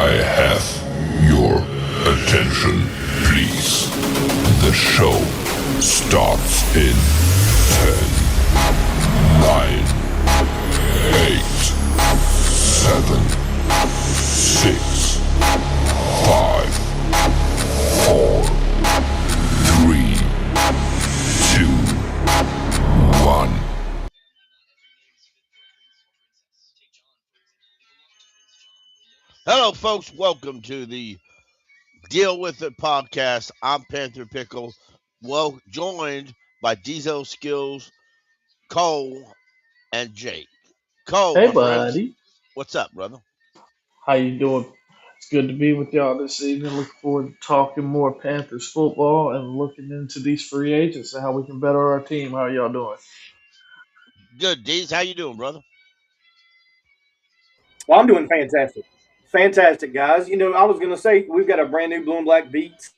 I have your attention, please. The show starts in 10, 9, 8, 7, 6, 5, 4, 3, 2, 1. Hello, folks. Welcome to the Deal With It podcast. I'm Panther Pickle, well joined by DEEZE Skills, Cole, and Jake. Cole, Hey, my friends, buddy. what's up, brother? How you doing? It's good to be with y'all this evening. Looking forward to talking more Panthers football and looking into these free agents and how we can better our team. How y'all doing? Good, Deez. How you doing, brother? Well, I'm doing fantastic. Fantastic, guys. I was going to say we've got a brand new Blue and Black Beats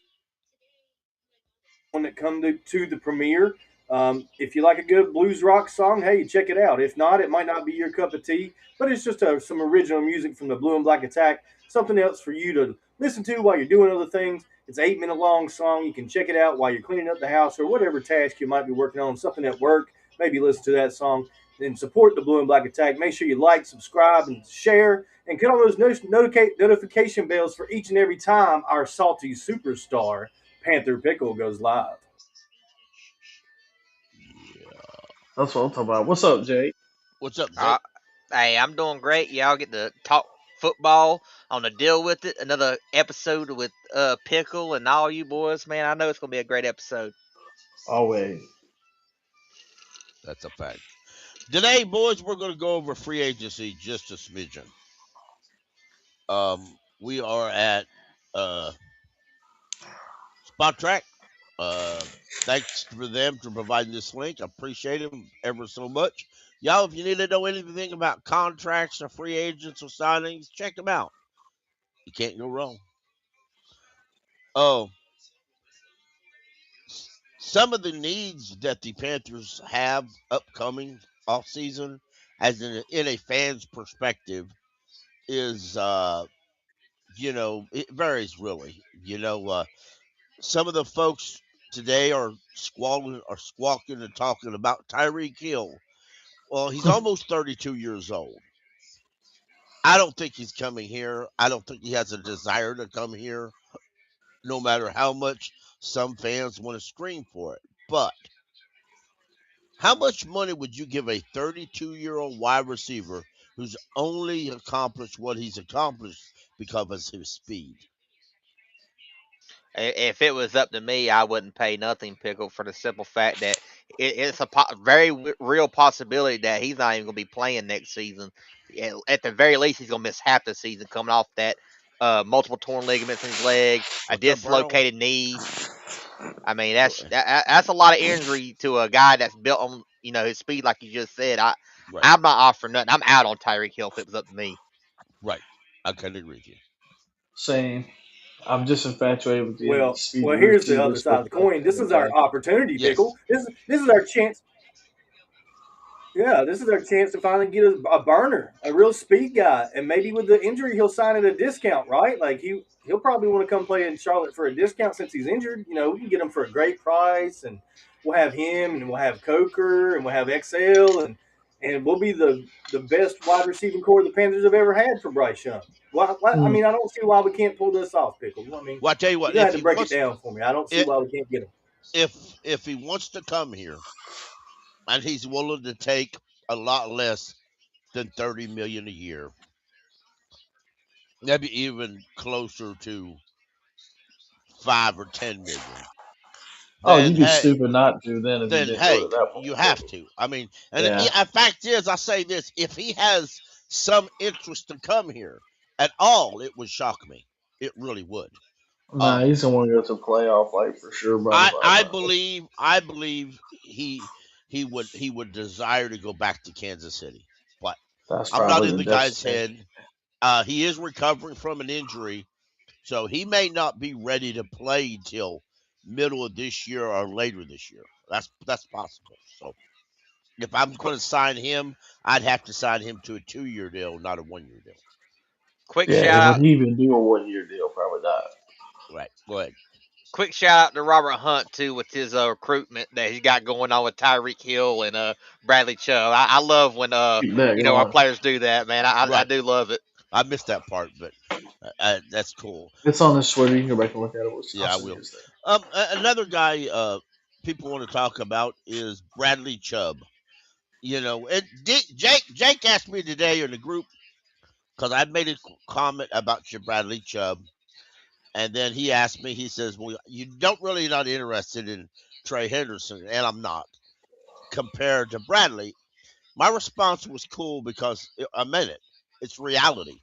when it comes to the premiere. If you like a good blues rock song, hey, check it out. If not, it might not be your cup of tea, but it's just some original music from the Blue and Black Attack, something else for you to listen to while you're doing other things. It's an 8-minute long song. You can check it out while you're cleaning up the house or whatever task you might be working on, something at work. Maybe listen to that song and support the Blue and Black Attack. Make sure you like, subscribe, and share, and get on those notification bells for each and every time our salty superstar Panther Pickle goes live. That's what I'm talking about. What's up, Jake? What's up, Jake? Hey, I'm doing great. Y'all get to talk football on the Deal With It. Another episode with Pickle and all you boys, man. I know it's gonna be a great episode. Always. That's a fact. Today, boys, we're going to go over free agency just a smidgen. We are at Spot Track. Thanks for them for providing this link. I appreciate them ever so much. Y'all, if you need to know anything about contracts or free agents or signings, check them out. You can't go wrong. Oh, some of the needs that the Panthers have upcoming off season, as in a fan's perspective, is it varies really. Some of the folks today are squawking and talking about Tyreek Hill. Well, he's almost 32 years old. I don't think he's coming here. I don't think he has a desire to come here, no matter how much some fans want to scream for it. But how much money would you give a 32-year-old wide receiver who's only accomplished what he's accomplished because of his speed? If it was up to me, I wouldn't pay nothing, Pickle, for the simple fact that it's a very real possibility that he's not even gonna be playing next season. At the very least, he's gonna miss half the season coming off that multiple torn ligaments in his leg, a What's up, Brown? dislocated knee. I mean, that's a lot of injury to a guy that's built on his speed, like you just said. Right, I'm not offering nothing. I'm out on Tyreek Hill if it was up to me. right. I kind of agree with you. Same. I'm just infatuated with the Well, speedy well, here's the other receivers. side of the coin. This is our opportunity, Yes. Pickle. This is our chance. Yeah, this is our chance to finally get a burner, a real speed guy, and maybe with the injury, he'll sign at a discount, right? Like he'll probably want to come play in Charlotte for a discount since he's injured. We can get him for a great price, and we'll have him, and we'll have Coker, and we'll have XL, and we'll be the best wide receiving core the Panthers have ever had for Bryce Young. I mean, I don't see why we can't pull this off, Pickle. I mean, Well, I tell you you're what, gonna if have to he break wants, it down for me. I don't see why we can't get him. if he wants to come here, and he's willing to take a lot less than $30 million a year, maybe even closer to 5 or 10 million. Oh, Then you'd be hey, stupid not to then if you then didn't go hey, to that you point. have to. I mean, and Yeah. the fact is, I say this: if he has some interest to come here at all, it would shock me. It really would. Nah, he's gonna want to go to the playoff, like for sure. I believe he would desire to go back to Kansas City, but That's I'm not probably in the the guy's destination. head. He is recovering from an injury, so he may not be ready to play till middle of this year or later this year. That's possible. So if I'm going to sign him, I'd have to sign him to a 2-year deal, not a 1-year deal. Quick Yeah, shout and would out, he even do a 1 year deal? Probably not. Right. Go ahead. quick shout out to Robert Hunt too with his recruitment that he's got going on with Tyreek Hill and Bradley Chubb. I love when Keep that our going. players do that, man. I Right. do love it. I missed that part, but that's cool. It's on this Twitter. You can go back and look at it. I'll Yeah, I send you will. his thing. Another guy people want to talk about is Bradley Chubb. And Jake asked me today in the group because I made a comment about your Bradley Chubb, and then he asked me. He says, "Well, you don't really not interested in Trey Henderson," and I'm not compared to Bradley. My response was cool because I meant it. It's reality.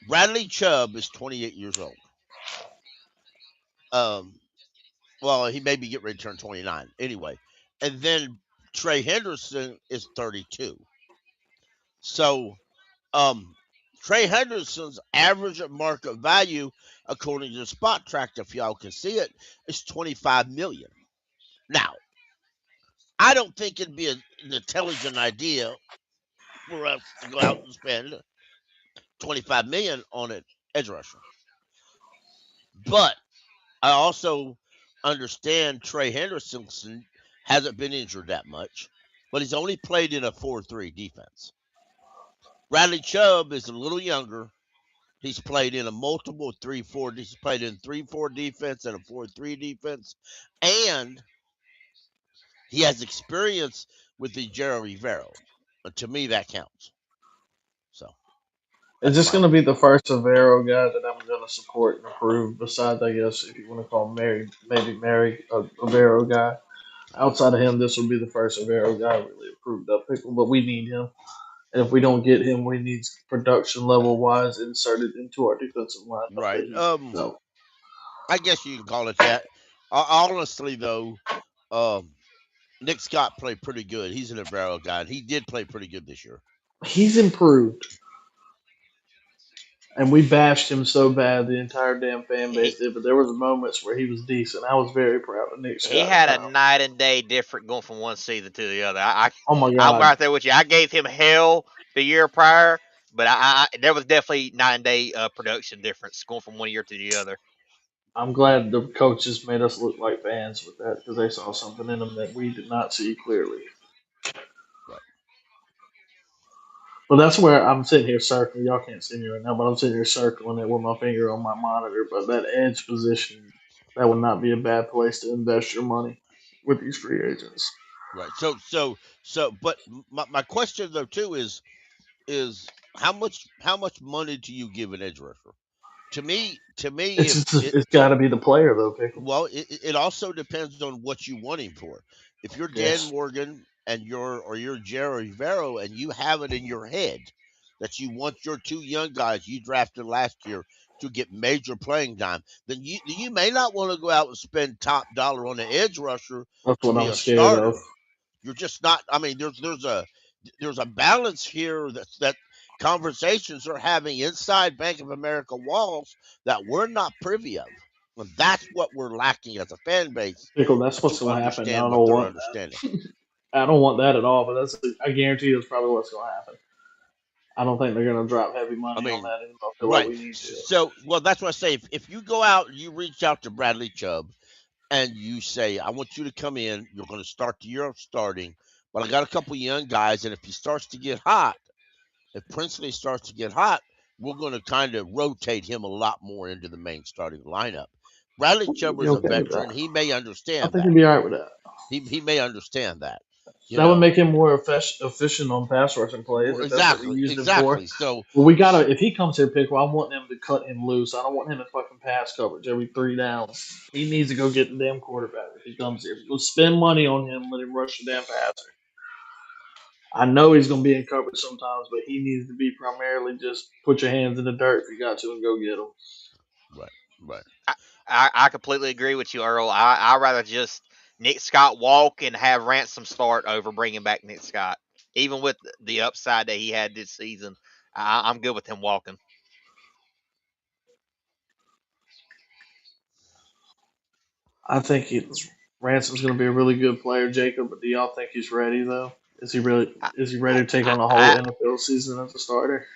Bradley Chubb is 28 years old. Um, well, he maybe get ready to turn 29 anyway. And then Trey Henderson is 32. So, um, Trey Henderson's average market value, according to the spot track, if y'all can see it, is 25 million. Now, I don't think it'd be an intelligent idea for us to go out and spend 25 million on an edge rusher. But I also understand Trey Henderson hasn't been injured that much, but he's only played in a 4-3 defense. Bradley Chubb is a little younger. He's played in a multiple 3-4. He's played in 3-4 defense and a 4-3 defense, and he has experience with the Jerry Rivero. But to me, that counts. So Is that's this my going to be the first Avero guy that I'm going to support and approve? Besides, I guess if you want to call Mary, maybe Mary a Avero guy. Outside of him, this will be the first Avero guy really approved up Pickle. But we need him, and if we don't get him, we need production level wise inserted into our defensive lineup that right. he. So I guess you can call it that. Honestly, though, um, Nick Scott played pretty good. He's an Avero guy, and he did play pretty good this year. he's improved. And we bashed him so bad, the entire damn fan base He did. But there was moments where he was decent. I was very proud of Nick he Scott at had a times. night and day different going from one season to the other. Oh my I'm God, right there with you. I gave him hell the year prior, but there was definitely night and day production difference going from one year to the other. I'm glad the coaches made us look like fans with that because they saw something in him that we did not see clearly. Right. But that's where I'm sitting here circling. Y'all can't see me right now, but I'm sitting here circling it with my finger on my monitor. But that edge position, that would not be a bad place to invest your money with these free agents. Right. But my question though too is how much money do you give an edge rusher? To me, It's if just, it it's got to be the player though, Pickle. well, it also depends on what you want him for. If you're Dan Yes, Morgan and you're Jerry Vero and you have it in your head that you want your two young guys you drafted last year to get major playing time, then you may not want to go out and spend top dollar on an edge rusher that's to what be I'm a scared of. starter. You're just not. I mean, there's a balance here that conversations are having inside Bank of America walls that we're not privy of. And that's what we're lacking as a fan base Pickle, that's what's to going to happen. I understand what don't they're want understanding. that. I don't want that at all. But I guarantee that's probably what's going to happen. I don't think they're going to drop heavy I money on mean, that, and I feel like right. we need to. So, well, that's what I say. If you go out and you reach out to Bradley Chubb and you say, I want you to come in, you're going to start the year starting, but I got a couple young guys, and if he starts to get hot, if Princely starts to get hot, we're going to kind of rotate him a lot more into the main starting lineup. Bradley We'll Chubb be is a okay with that. veteran. He may I understand think that. he'll be all right with that. He may understand that. You That would know, make him more efficient on pass rushing plays well, if that's what we exactly, used him for. exactly. So, Well, we gotta. If he comes here, Pickle, I want them to cut him loose. I don't want him in fucking pass coverage every 3 downs. He needs to go get the damn quarterback if he comes here. Go spend money on him. Let him rush the damn passer. I know he's gonna be in coverage sometimes, but he needs to be primarily just put your hands in the dirt if you got to and go get him. right, right, I completely agree with you, Earl. I rather just Nick Scott walk and have Ransom start over bringing back Nick Scott, even with the upside that he had this season. I'm good with him walking. I think Ransom's gonna be a really good player, Jacob. But do y'all think he's ready though? Is he really? I, Is he ready to take I, on a whole I, NFL season as a starter?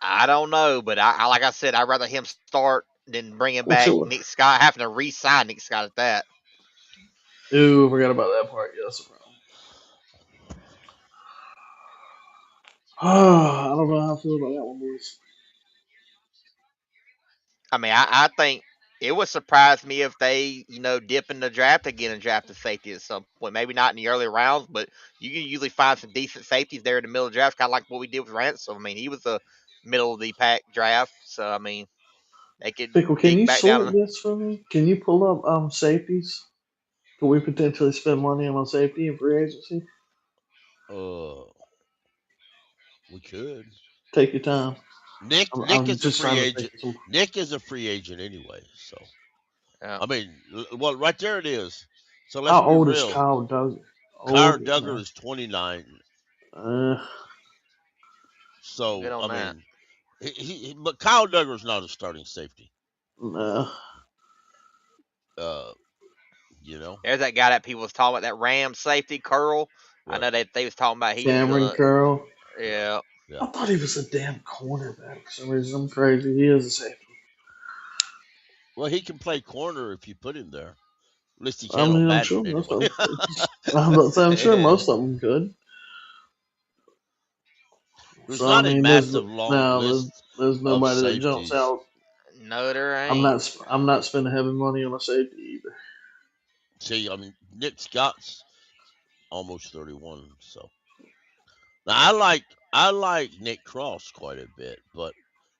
I don't know, but I like I said, I'd rather him start than bringing What's back your? Nick Scott, having to re-sign Nick Scott at that. Ooh, forgot about that part. Yeah, that's a problem. I don't know how I feel about that one, boys. I mean, I think it would surprise me if they, dip in the draft again and draft a safety at some point. Maybe not in the early rounds, but you can usually find some decent safeties there in the middle of the draft, kind of like what we did with Ransom. I mean, he was a middle of the pack draft, so I mean, they could Pickle, can dig you back down. sort this for me? Can you pull up safeties? Can we potentially spend money on a safety in free agency? Uh, we could. Take your time. Nick I'm is a just free trying to think agent. of some. Nick is a free agent anyway. So Yeah. I mean, well, right there it is. So let's How be old is real. Kyle Duggar? Kyra Old? Duggar is 29. Uh, I'm good So on I that. mean, but Kyle Duggar's not a starting safety. nah. Uh, you know, There's that guy that people was talking about, that Ram safety Curl. I right? know that they was talking about he was Cameron Curl. yeah. Yeah. I thought he was a damn cornerback for some reason. I'm crazy. He is a safety. Well, he can play corner if you put him there. At least he I can on mean, I'm Madden sure most anyway. of them could. I'm sure most of them could. There's So I not a mean, massive long no, list there's of nobody that jumps safeties. out. No, there ain't. I'm not spending heavy money on a safety either. See, I mean, Nick Scott's almost 31, so now I like Nick Cross quite a bit, but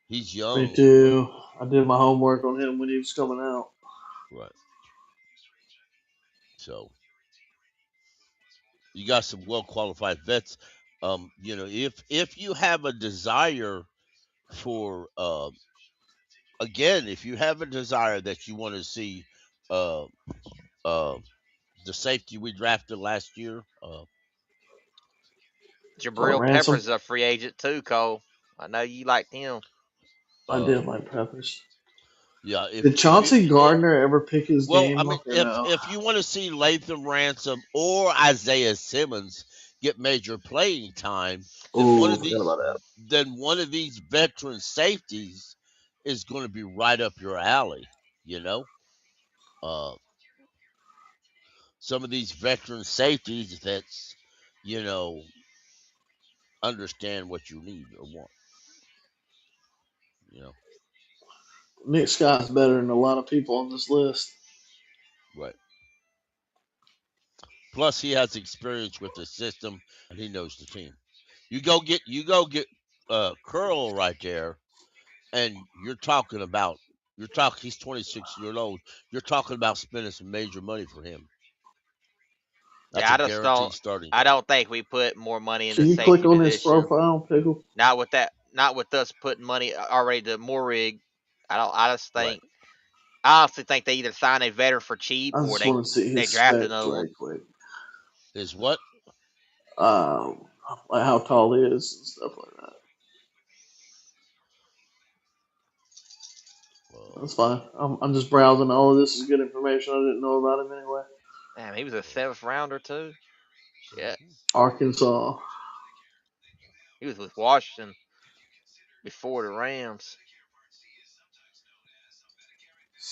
he's Me young, too. I did my homework on him when he was coming out. right? So you got some well qualified vets. If you have a desire for again, if you have a desire that you want to see uh uh the safety we drafted last year, Or Jabril Ransom. Peppers is a free agent too, Cole. I know you liked him. I uh did like Peppers. yeah, Did if you Chauncey Gardner ever pick his well, I game mean, up or if no? if you want to see Latham Ransom or Isaiah Simmons get major playing time, then one Oh, of forgot these about that. veteran safeties is going to be right up your alley. You know, uh, some of these veteran safeties that's you know understand what you need or want. You know, Nick Scott's better than a lot of people on this list. right. Plus, he has experience with the system and he knows the team. You go get Curl right there, and you're talking. He's 26 years old. You're talking about spending some major money for him. That's Yeah, a I just don't. guaranteed starting I job. don't think we put more money in Can the you click safety on his position. profile, Pickle? Not with that. Not with us putting money already to Morrig. I don't. I just Right? think. I honestly think they either sign a veteran for cheap I or just they want to see they his draft specs another one. right quick. Is what? Um, like how tall he is and stuff like that. That's Uh, fine. I'm just browsing. All of this is good information. I didn't know about him anyway. Damn, he was a seventh rounder too. Shit, mhm. Arkansas, he was with Washington before the Rams.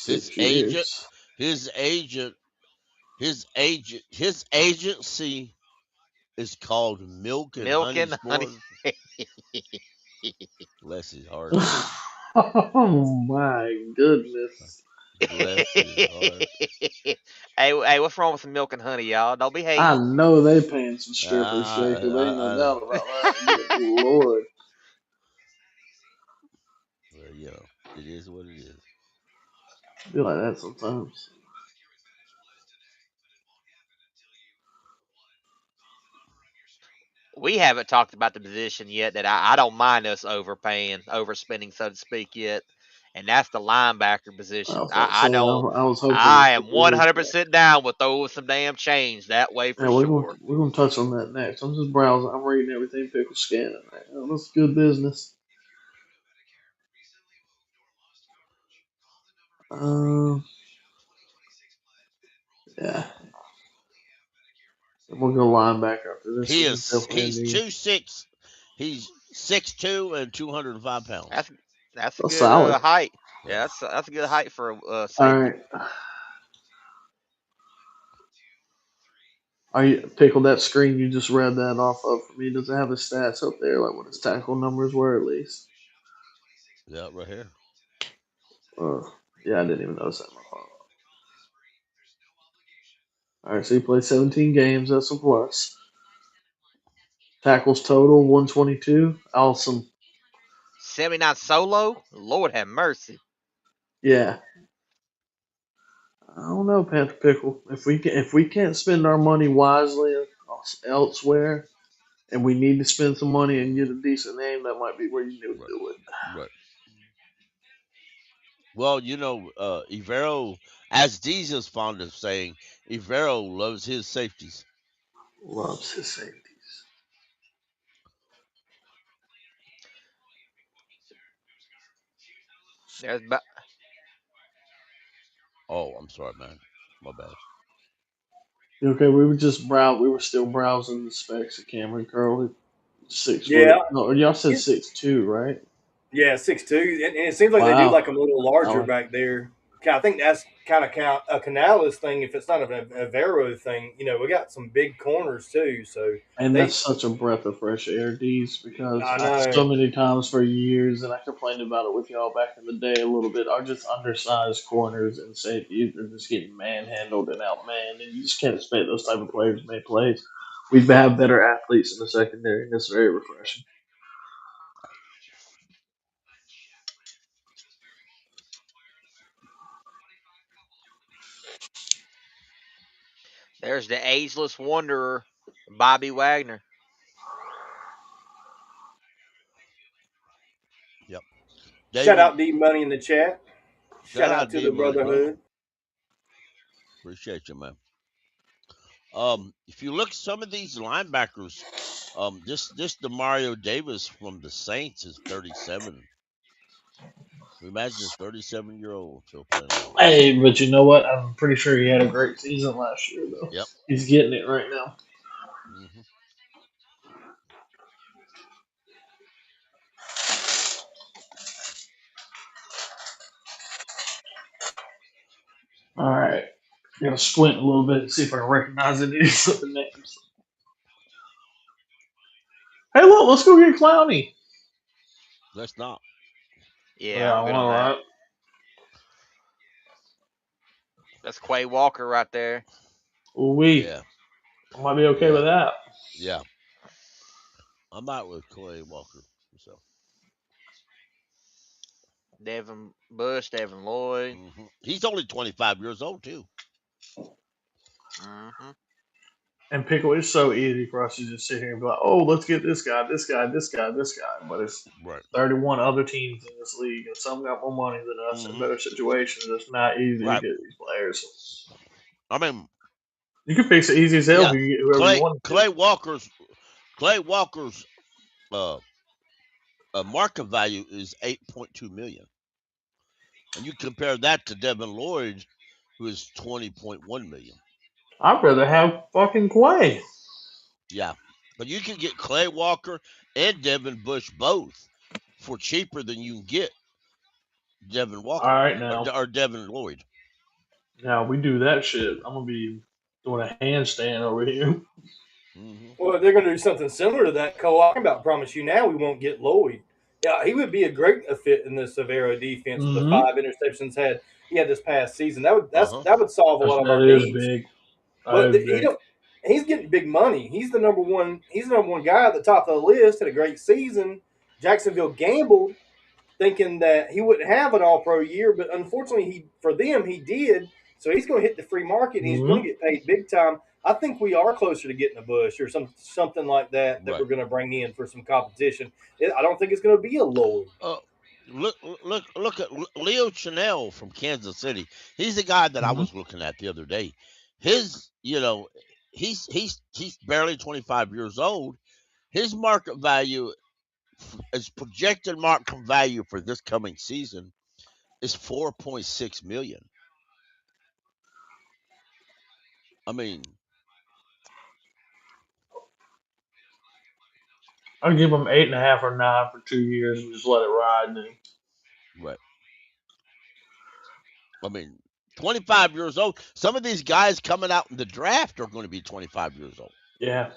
His 6 years. agent, his agent, his agency is called Milk and Milk Honey and honey. Sport. Bless his heart. Oh my goodness. Bless his heart. Hey, what's wrong with some milk and honey, y'all? Don't be I hating. know they paying some strippers, Jacob. There ain't no I doubt about that. Good Lord. well, it is what it is. I feel like that sometimes. We haven't talked about the position yet that I don't mind us overspending, so to speak, yet, and that's the linebacker I position. was about to I say, don't. I was hoping I that am people would. 100% down with throwing some damn change that way for Yeah, sure. we're gonna touch on that next. I'm just browsing. I'm reading everything Pickle scanning. Right now. That's good business. Um, yeah, we'll go linebacker after this. He This is is definitely a he's need. 2'6". He's 6'2" and 205 pounds. That's a That's good solid. height. Yeah. Yeah, that's a good height for a All safety. right. Are you Pickle, that screen you just read that off of for me? Does it have his stats up there, like what his tackle numbers were at least? Yeah, right here. Uh, yeah, I didn't even notice that. My fault. All right, so he played 17 games. That's a plus. Tackles total 122. Awesome. 79 solo. Lord have mercy. Yeah. I don't know, Panther Pickle. If we can't spend our money wisely elsewhere, and we need to spend some money and get a decent name, that might be where you need to Right. do it. Right. Well, Ivero, as DEEZE is fond of saying, Ivero loves his safeties. Loves his safeties. There's Oh, I'm sorry, man. My bad. Okay, we were just We were still browsing the specs of Cameron Curley. 6 foot. Yeah, No, y'all said 6'2", right? yeah, 6'2", and it seems like they do like Wow. him a little I larger like. back there. I think that's kind of count a Canales thing. If it's not a Vero thing, we got some big corners too. So And that's they, such a breath of fresh air, D's, because I know, so many times for years, and I complained about it with y'all back in the day a little bit, are just undersized corners and safeties are just getting manhandled and outmanned, and you just can't expect those type of players to make plays. We have better athletes in the secondary, and it's very refreshing. there's the ageless wanderer, Bobby Wagner. Yep. shout David, out D Money in the chat. shout Shout out out to D the Money, brother. Brotherhood. Appreciate you, man. If you look at some of these linebackers, this Demario Davis from the Saints is 37. Imagine a 37-year-old still playing linebacker. Hey, but you know what? I'm pretty sure he had a great season last year, though. Yep. He's getting it right now. Hmm. All right. Gotta squint a little bit and see if I can recognize any of these other names. Hey, look, let's go get Clowney. Let's not. Yeah, Yeah, I'm good on all that. right. That's Quay Walker right there. We Yeah. I might be okay Yeah. with that. Yeah. I'm out with Clay Walker. So. Devin Bush, Devin Lloyd. He's only 25 years old too. Hmm And Pickle, it's so easy for us to just sit here and be like, oh, let's get this guy, this guy, this guy, this guy. But it's Right. 31 other teams in this league, and some got more money than us in Hmm. better situations. It's not easy to Right. get these players. I mean, You can fix it easy as hell yeah. if you get whoever you Clay want to. Clay Walker's Clay Walker's uh, market value is 8.2 million, and you compare that to Devin Lloyd, who is 20.1 million. I'd rather have fucking Quay. Yeah, but you can get Clay Walker and Devin Bush both for cheaper than you can get Devin All Walker right, or Devin Lloyd. now we do that shit. I'm gonna be doing a handstand over here. Hmm. Well, they're going to do something similar to that. Cole, I can about promise you now we won't get Lloyd. Yeah, he would be a great fit in the Severo defense with the Mm-hmm. 5 interceptions he had this past season. Uh-huh. That would solve a lot of our That is needs. big. That But is he big. don't. He's getting big money. He's the number one. He's the number one guy at the top of the list. Had a great season. Jacksonville gambled, thinking that he wouldn't have an All Pro year, but unfortunately, he did. So he's going to hit the free market and he's going Mm-hmm. to get paid big time. I think we are closer to getting a Bush or something like that Right. we're going to bring in for some competition. I don't think it's going to be a Lloyd. Uh, look at Leo Chanel from Kansas City. He's the guy that I Mm-hmm. was looking at the other day. His, he's barely 25 years old. His market value, his projected market value for this coming season is 4.6 million. I mean, I'll give him 8.5 or 9 for 2 years and just let it ride. And Right. I mean, 25 years old. Some of these guys coming out in the draft are going to be 25 years old. yeah,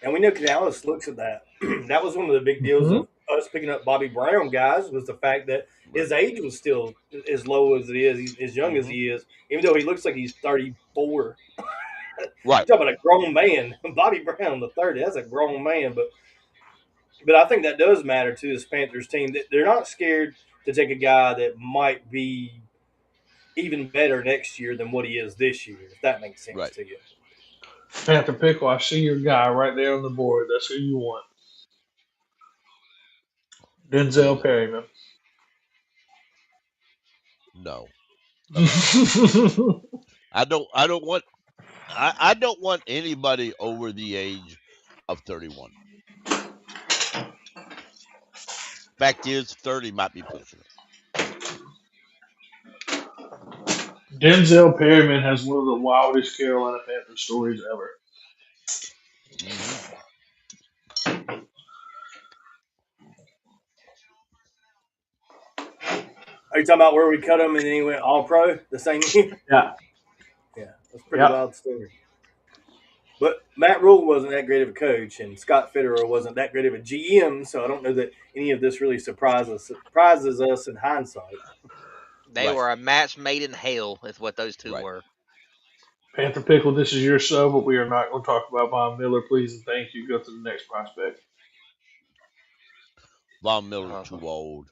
And we know Canales looks at that. That was one of the big deals mm-hmm. of us picking up Bobby Brown, guys, was the fact that Right. his age was still as low as it is, as young as he is, even though he looks like he's 34. Right. You're talking about a grown man. Bobby Brown, the 30, that's a grown man. But I think that does matter to this Panthers team. They're not scared to take a guy that might be even better next year than what he is this year, if that makes sense Right. to you. Panther Pickle, I see your guy right there on the board. That's who you want. Who is Denzel it? Perryman. No. I don't want I don't want anybody over the age of 31. Fact is, 30 might be pushing it. Denzel Perryman has one of the wildest Carolina Panthers stories ever. Mm-hmm. Are you talking about where we cut him and then he went all pro the same year? Yeah. Yeah, that's a pretty Yep. wild story. But Matt Rule wasn't that great of a coach, and Scott Fitterer wasn't that great of a GM, so I don't know that any of this really surprises us in hindsight. They Right. were a match made in hell, is what those two Right. were. Panther Pickle, this is your show, but we are not going to talk about Von Miller. Please and thank you. Go to the next prospect. Von Miller Uh, too old.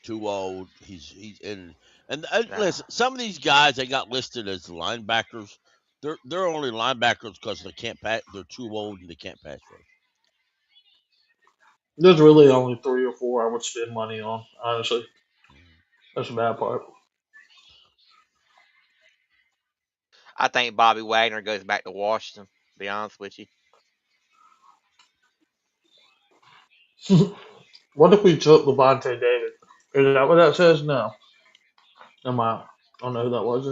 Too old. He's in and nah. listen, some of these guys they got listed as linebackers. They're only linebackers because they can't pass. They're too old and they can't pass rush. There's really only 3 or 4 I would spend money on, honestly. Mhm. That's the bad part. I think Bobby Wagner goes back to Washington, to be honest with you. What if we took Levante David? Is that what that says? No. Am I don't know who that was.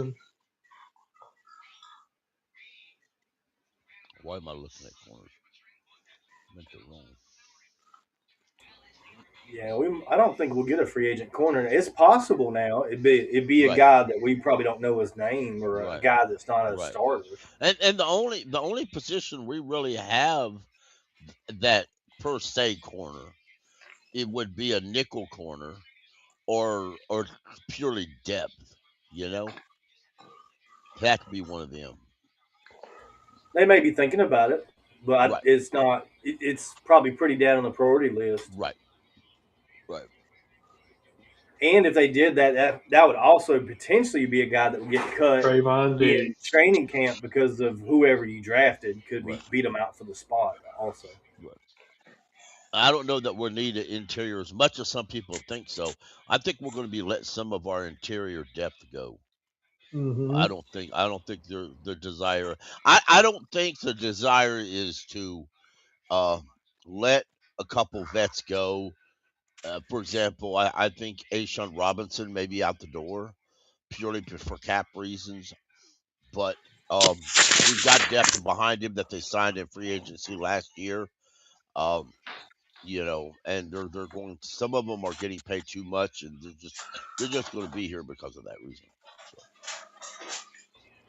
Why am I looking at corners? I meant the wrong. Yeah, I don't think we'll get a free agent corner. It's possible now. It'd be a Right. guy that we probably don't know his name or a Right. guy that's not a Right. starter. And the only position we really have that per se corner, it would be a nickel corner or purely depth. You know, it had to be one of them. They may be thinking about it, but Right. it's not. It's probably pretty down on the priority list. Right. Right. And if they did that, that would also potentially be a guy that would get cut Trayvon in Diggs. training camp because of whoever you drafted could Right. beat them out for the spot. Also, Right. I don't know that we'll need an interior as much as some people think so. I think we're going to be letting some of our interior depth go. Mm-hmm. I don't think the desire. I don't think the desire is to uh, let a couple vets go. For example, I think Ashawn Robinson may be out the door purely for cap reasons, but we've got depth behind him that they signed in free agency last year. Um, and they're going. Some of them are getting paid too much, and they're just going to be here because of that reason. So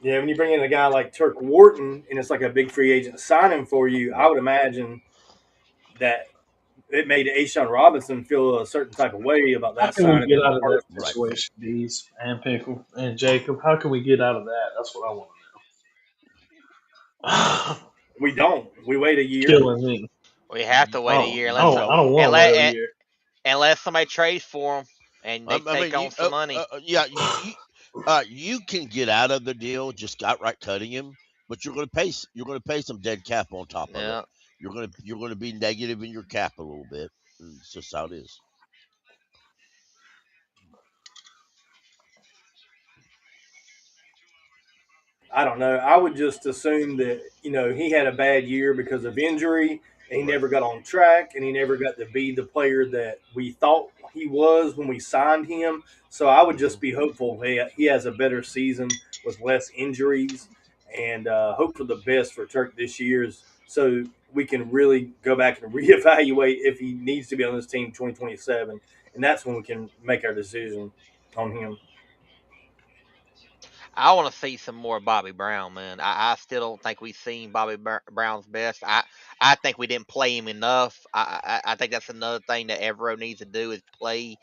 yeah, when you bring in a guy like Turk Wharton and it's like a big free agent signing for you, I right, would imagine that it made Ashawn Robinson feel a certain type of way about How that can we signing get in the out of that first right. place. situation, Deez and Pickle and Jacob? How can we get out of that? That's what I want to know. We don't. We wait a year. Killing me. We have to wait a year I unless don't. No, I don't want to wait a unless, year. unless somebody trades for him and they I take mean, on some money. yeah, you can get out of the deal just outright cutting him, but you're going to pay some dead cap on top of it. Yeah. You're going to be negative in your cap a little bit. And it's just how it is. I don't know. I would just assume that he had a bad year because of injury, and he Right. never got on track, and he never got to be the player that we thought he was when we signed him. So I would Hmm. just be hopeful he has a better season with less injuries, and hope for the best for Turk this year, so we can really go back and reevaluate if he needs to be on this team 2027, and that's when we can make our decision on him. I want to see some more Bobby Brown, man. I still don't think we've seen Bobby Brown's best. I think we didn't play him enough. I think that's another thing that Evero needs to do is play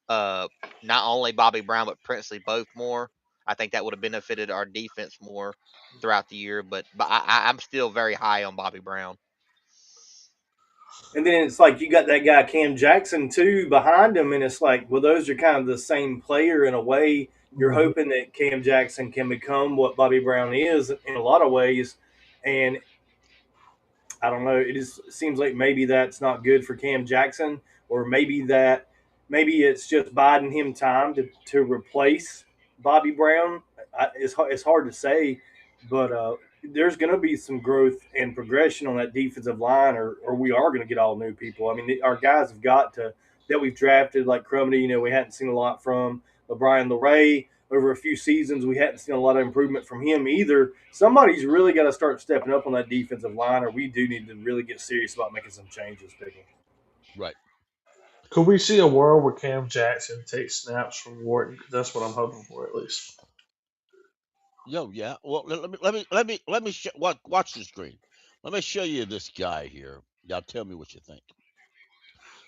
uh not only Bobby Brown but Princely both more. I think that would have benefited our defense more throughout the year. But I'm still very high on Bobby Brown. And then it's like you got that guy Cam Jackson too behind him, and it's like, well, those are kind of the same player in a way. You're Mhm. hoping that Cam Jackson can become what Bobby Brown is in a lot of ways, and I don't know. It just seems like maybe that's not good for Cam Jackson, or maybe it's just biding him time to replace Bobby Brown. It's hard to say, but there's going to be some growth and progression on that defensive line, or we are going to get all new people. I mean, our guys have got to that we've drafted like Crumedy. We hadn't seen a lot from LeBron LeRae over a few seasons. We hadn't seen a lot of improvement from him either. Somebody's really got to start stepping up on that defensive line, or we do need to really get serious about making some changes, Pickle. Right. Could we see a world where Cam Jackson takes snaps from Wharton? Because that's what I'm hoping for, at least. Yo, yeah. Well, watch the screen. Let me show you this guy here. Y'all tell me what you think.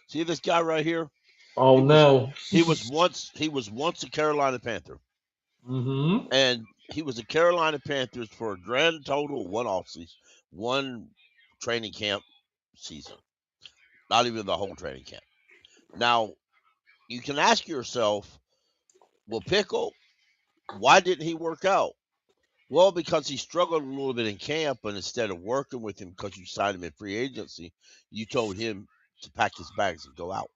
See this guy right here? Oh He was no. he was once a Carolina Panther, Mm-hmm. and he was a Carolina Panthers for a grand total of one off season, one training camp season, not even the whole training camp. Now you can ask yourself, well, Pickle, why didn't he work out? Well, because he struggled a little bit in camp, and instead of working with him because you signed him in free agency, you told him to pack his bags and go out.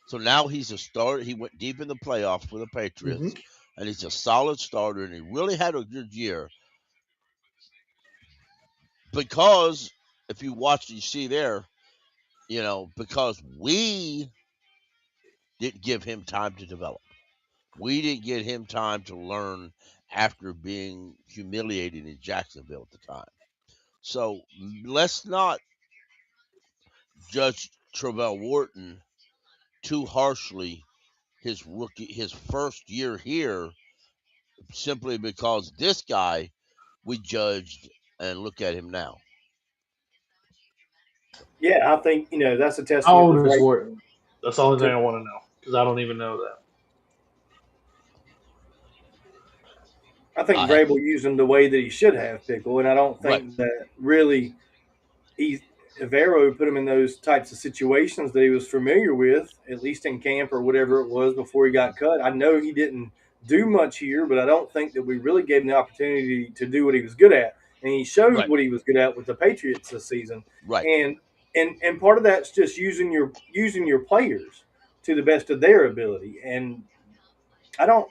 So now he's a starter. He went deep in the playoffs for the Mm-hmm. Patriots, and he's a solid starter, and he really had a good year because if you watch, you see there, because we didn't give him time to develop. We didn't get him time to learn after being humiliated in Jacksonville at the time. So let's not judge Travell Wharton too harshly his first year here simply because this guy we judged and look at him now. Yeah, I think that's a How testament to old is Vrabel. Wharton? That's the only thing To, I want to know because I don't even know that. I think I Vrabel used him the way that he should have, Pickle, and I don't Right, think that really he Vero put him in those types of situations that he was familiar with, at least in camp or whatever it was before he got cut. I know he didn't do much here, but I don't think that we really gave him the opportunity to do what he was good at, and he showed right, what he was good at with the Patriots this season. right. And and part of that's just using your players to the best of their ability. And I don't.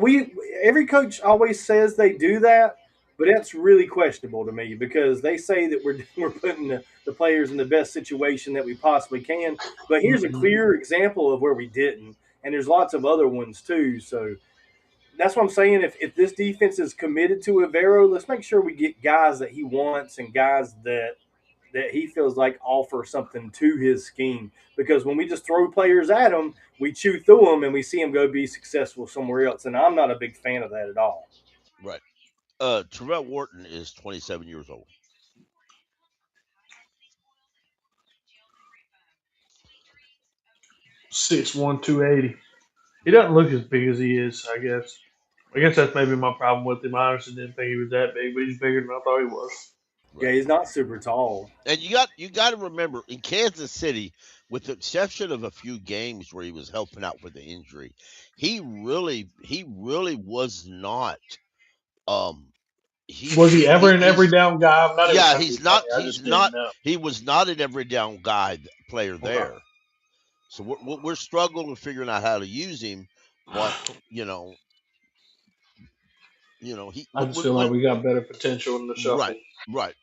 We every coach always says they do that, but that's really questionable to me because they say that we're putting the players in the best situation that we possibly can. But here's a Mm-hmm. clear example of where we didn't, and there's lots of other ones too. So that's what I'm saying. If this defense is committed to Evero, let's make sure we get guys that he wants and guys that he feels like offer something to his scheme. Because when we just throw players at him, we chew through them and we see him go be successful somewhere else. And I'm not a big fan of that at all. Right. Travell Wharton is 27 years old. 6'1", 280. He doesn't look as big as he is, I guess. I guess that's maybe my problem with him. I honestly didn't think he was that big, but he's bigger than I thought he was. Yeah, Right. he's not super tall. And you got to remember in Kansas City, with the exception of a few games where he was helping out with the injury, he really was not. Um, Was he ever an every he's down guy? I'm not even yeah, trying to be he's funny. not. I He's just didn't not. know. He was not an every down guy player Okay. there. So we're struggling with figuring out how to use him, but you know, he I just feel like we got better potential in the right, shuffle. right.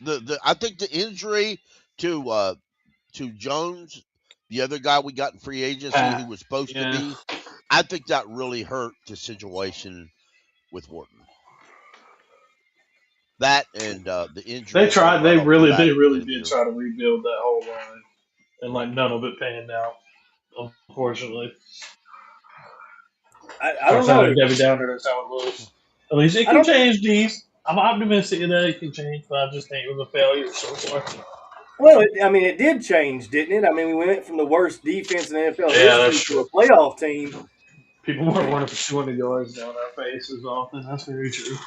The I think the injury to Jones, the other guy we got in free agency who Pat. was supposed to Yeah. be, I think that really hurt the situation with Wharton. That and the They injuries that tried. brought on the They back really end of the did year. try to rebuild that whole line, and like none of it panned out. Unfortunately, I or don't sounded know. Debbie Downer. That's how it looks. At least it I can don't. change these. I'm optimistic that it can change, but I just think it was a failure so far. Well, I mean, it did change, didn't it? I mean, we went from the worst defense in NFL Yeah, that's history to true. a playoff team. People weren't running for 200 yards down our faces often. That's very true.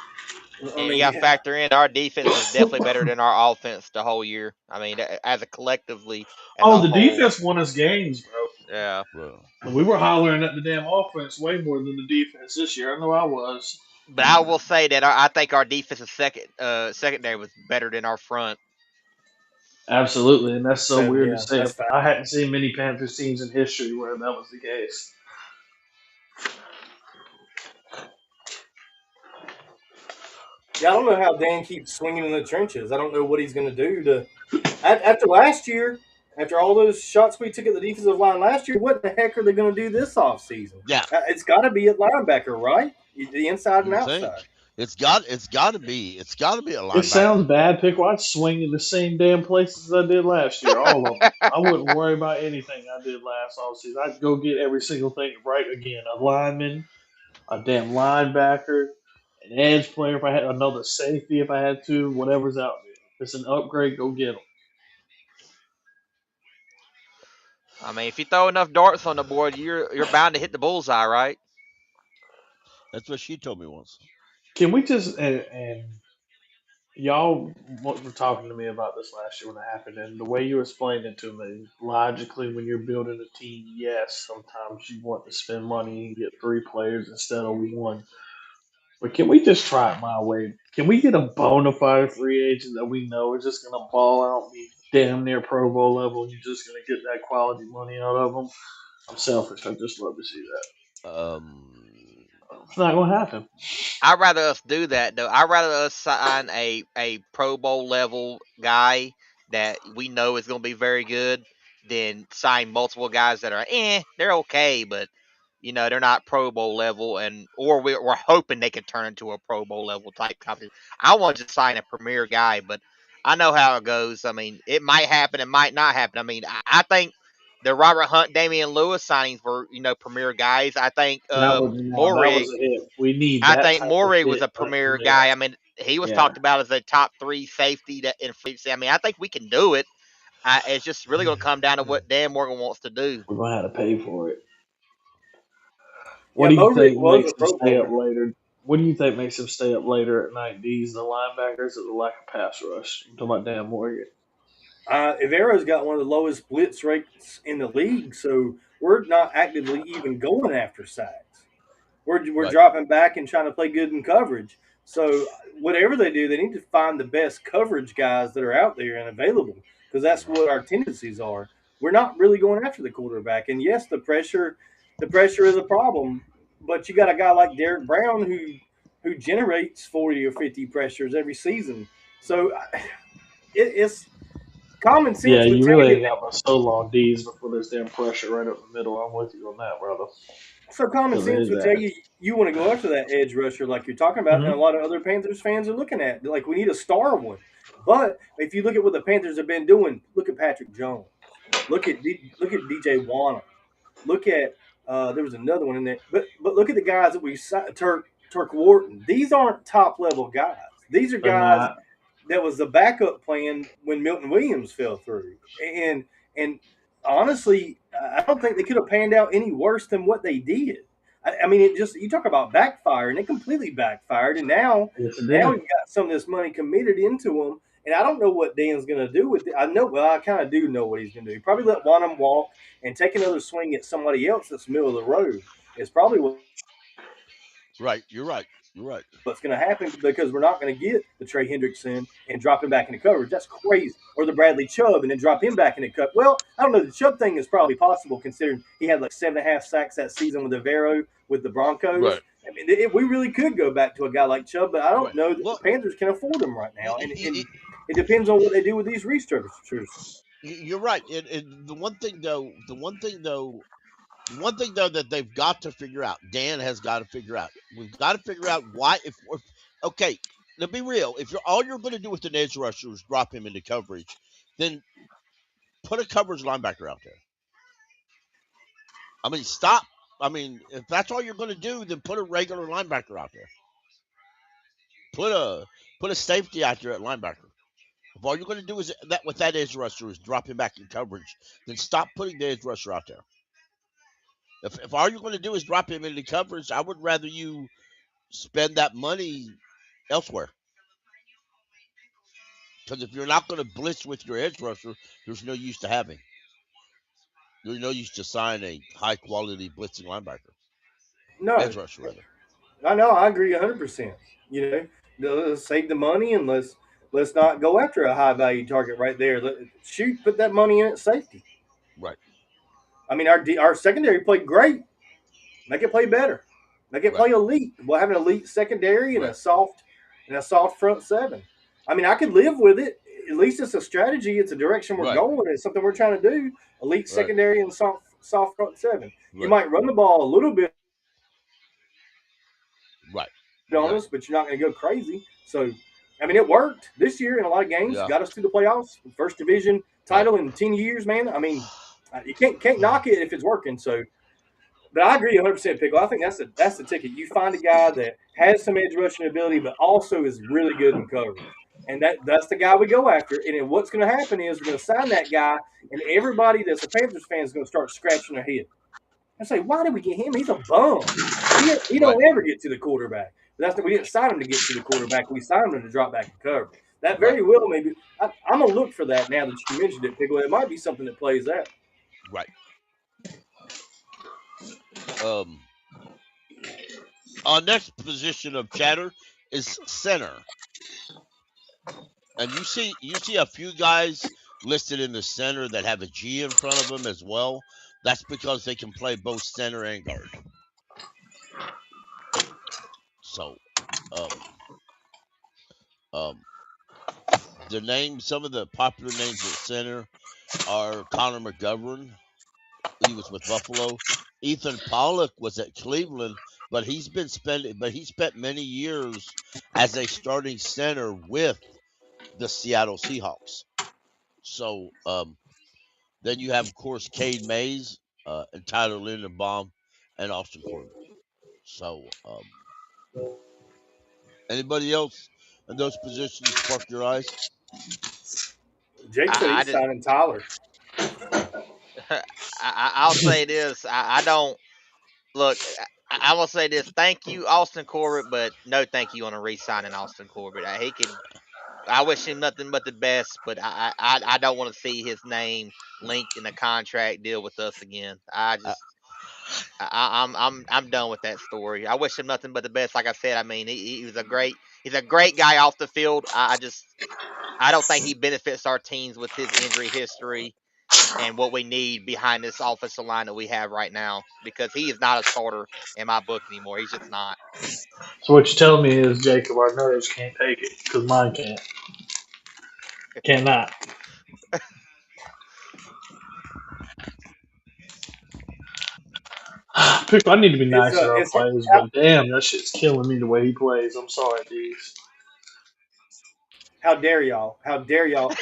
I And you mean, got to factor in our defense was definitely better than our offense the whole year. I mean, as a collectively, as a Oh, the whole. defense won us games, bro. Yeah. Well, And we were hollering at the damn offense way more than the defense this year. I know I was. But I will say that I think our defensive secondary was better than our front. Absolutely, and that's so weird to yeah, say. that's fact. I hadn't seen many Panthers teams in history where that was the case. Yeah, I don't know how Dan keeps swinging in the trenches. I don't know what he's going to do to after last year. After all those shots we took at the defensive line last year, what the heck are they going to do this offseason? yeah, It's got to be at linebacker, right? The inside you and would think outside. it's got to be a It linebacker. sounds bad, Pickle. I'd swing in the same damn places I did last year, all of them. I wouldn't worry about anything I did last offseason. I'd go get every single thing right again. A lineman, a damn linebacker, an edge player if I had another safety if I had to, whatever's out there. If it's an upgrade, go get them. I mean, if you throw enough darts on the board, you're bound to hit the bullseye, right? That's what she told me once. Can we just and y'all were talking to me about this last year when it happened, and the way you explained it to me, logically, when you're building a team, yes, sometimes you want to spend money and get three players instead of one. But can we just try it my way? Can we get a bona fide free agent that we know is just going to ball out, be damn near Pro Bowl level, and you're just going to get that quality money out of them? I'm selfish. I just love to see that. Um, It's not going to happen. I'd rather us do that though. I'd rather us sign a Pro Bowl level guy that we know is going to be very good than sign multiple guys that are they're okay, but they're not Pro Bowl level, and or we're hoping they can turn into a Pro Bowl level type company. I want to just sign a premier guy, but I know how it goes. I mean, it might happen, it might not happen. I mean, I think the Robert Hunt, Damian Lewis signings were premier guys. I think That Morig was a hit. We need I that think type of Morey was hit a right premier in there. guy. I mean, he was Yeah, talked about as a top 3 safety in free agency. I mean, I think we can do it. It's just really going to come down to what Dan Morgan wants to do. we're going to have to pay for it. What Yeah, do you Morik think was makes a him Pro stay up Bowler. later? What do you think makes him stay up later at night? These the linebackers or the lack of pass rush? I'm talking about Dan Morgan. Ivera's got one of the lowest blitz rates in the league, so we're not actively even going after sacks. We're right. dropping back and trying to play good in coverage. So whatever they do, they need to find the best coverage guys that are out there and available because that's what our tendencies are. We're not really going after the quarterback, and yes, the pressure is a problem. But you got a guy like Derek Brown who generates 40 or 50 pressures every season. So it's common Yeah, sense would you tell really you. ain't got but so long D's before there's damn pressure right up the middle. I'm with you on that, brother. So common Because of sense his would tell ass. you want to go after that edge rusher like you're talking about, and a Mm-hmm. lot of other Panthers fans are looking at. Like we need a star one. But if you look at what the Panthers have been doing, look at Patrick Jones, look at DJ Wanham, look at there was another one in there, but look at the guys that we signed, Turk Wharton. These aren't top level guys. These are They're guys not. that was the backup plan when Milton Williams fell through. And honestly, I don't think they could have panned out any worse than what they did. I mean, it just you talk about backfire, and it completely backfired. And Yes, it now did. we've got some of this money committed into them. And I don't know what Dan's going to do with it. I know, well, I kind of do know what he's going to do. Probably let Wanham walk and take another swing at somebody else that's middle of the road. It's probably Right. You're right. You're right. what's going to happen because we're not going to get the Trey Hendrickson and drop him back into coverage. That's crazy. Or the Bradley Chubb and then drop him back into coverage. Well, I don't know. The Chubb thing is probably possible considering he had like 7.5 sacks that season with Avero with the Broncos. Right. I mean, we really could go back to a guy like Chubb, but I don't Right. know that the Well, Panthers can afford him right now. And y- it depends on what they do with these restructures. you're right. And the one thing though that they've got to figure out, Dan has got to figure out. We've got to figure out why. If okay, to be real, if all you're going to do with an edge rusher is drop him into coverage, then put a coverage linebacker out there. I mean, stop. I mean, if that's all you're going to do, then put a regular linebacker out there. Put a safety out there at linebacker. If all you're going to do is that with that edge rusher is drop him back in coverage, then stop putting the edge rusher out there. If all you're going to do is drop him into coverage, I would rather you spend that money elsewhere. Because if you're not going to blitz with your edge rusher, there's no use to having. There's no use to sign a high quality blitzing linebacker. No, Edge rusher, rather. I know. I agree 100%. Let's save the money and let's not go after a high value target right there. Put that money in at safety. Right. I mean, our secondary played great. Make it play better. Make it play elite. We'll have an elite secondary and a soft front seven. I mean, I could live with it. At least it's a strategy. It's a direction we're going. It's something we're trying to do. Elite secondary and soft front seven. You might run the ball a little bit. Right. On us, but you're not going to go crazy. So, I mean, it worked this year in a lot of games. Got us to the playoffs, first division title in 10 years, man. I mean, you can't knock it if it's working. So, but I agree 100%, Pickle. I think that's the ticket. You find a guy that has some edge rushing ability, but also is really good in coverage. And that's the guy we go after. And then what's going to happen is we're going to sign that guy, and everybody that's a Panthers fan is going to start scratching their head. I say, why did we get him? He's a bum. He don't ever get to the quarterback. We didn't sign him to get to the quarterback. We signed him to drop back and cover. That very well maybe. I'm going to look for that now that you mentioned it, Pickle. It might be something that plays out. Right. Our next position of chatter is center. And you see a few guys listed in the center that have a G in front of them as well. That's because they can play both center and guard. So, some of the popular names at center are Connor McGovern. He was with Buffalo. Ethan Pollock was at Cleveland, but he spent many years as a starting center with the Seattle Seahawks. So, then you have, of course, Cade Mays and Tyler Linderbaum and Austin Corbett. So, anybody else in those positions spark your eyes? Jake said he's signing Tyler. I'll say this. I don't look. I will say this. Thank you, Austin Corbett, but no, thank you on a re-signing Austin Corbett. I wish him nothing but the best, but I don't want to see his name linked in a contract deal with us again. I'm done with that story. I wish him nothing but the best. Like I said, I mean, he's a great guy off the field. I don't think he benefits our teams with his injury history and what we need behind this offensive line that we have right now, because he is not a starter in my book anymore. He's just not. So what you're telling me is, Jacob, our nerves can't take it because mine can't. Cannot. Pickle, I need to be nice to our players, but damn, that shit's killing me the way he plays. I'm sorry, DEEZE. How dare y'all? How dare y'all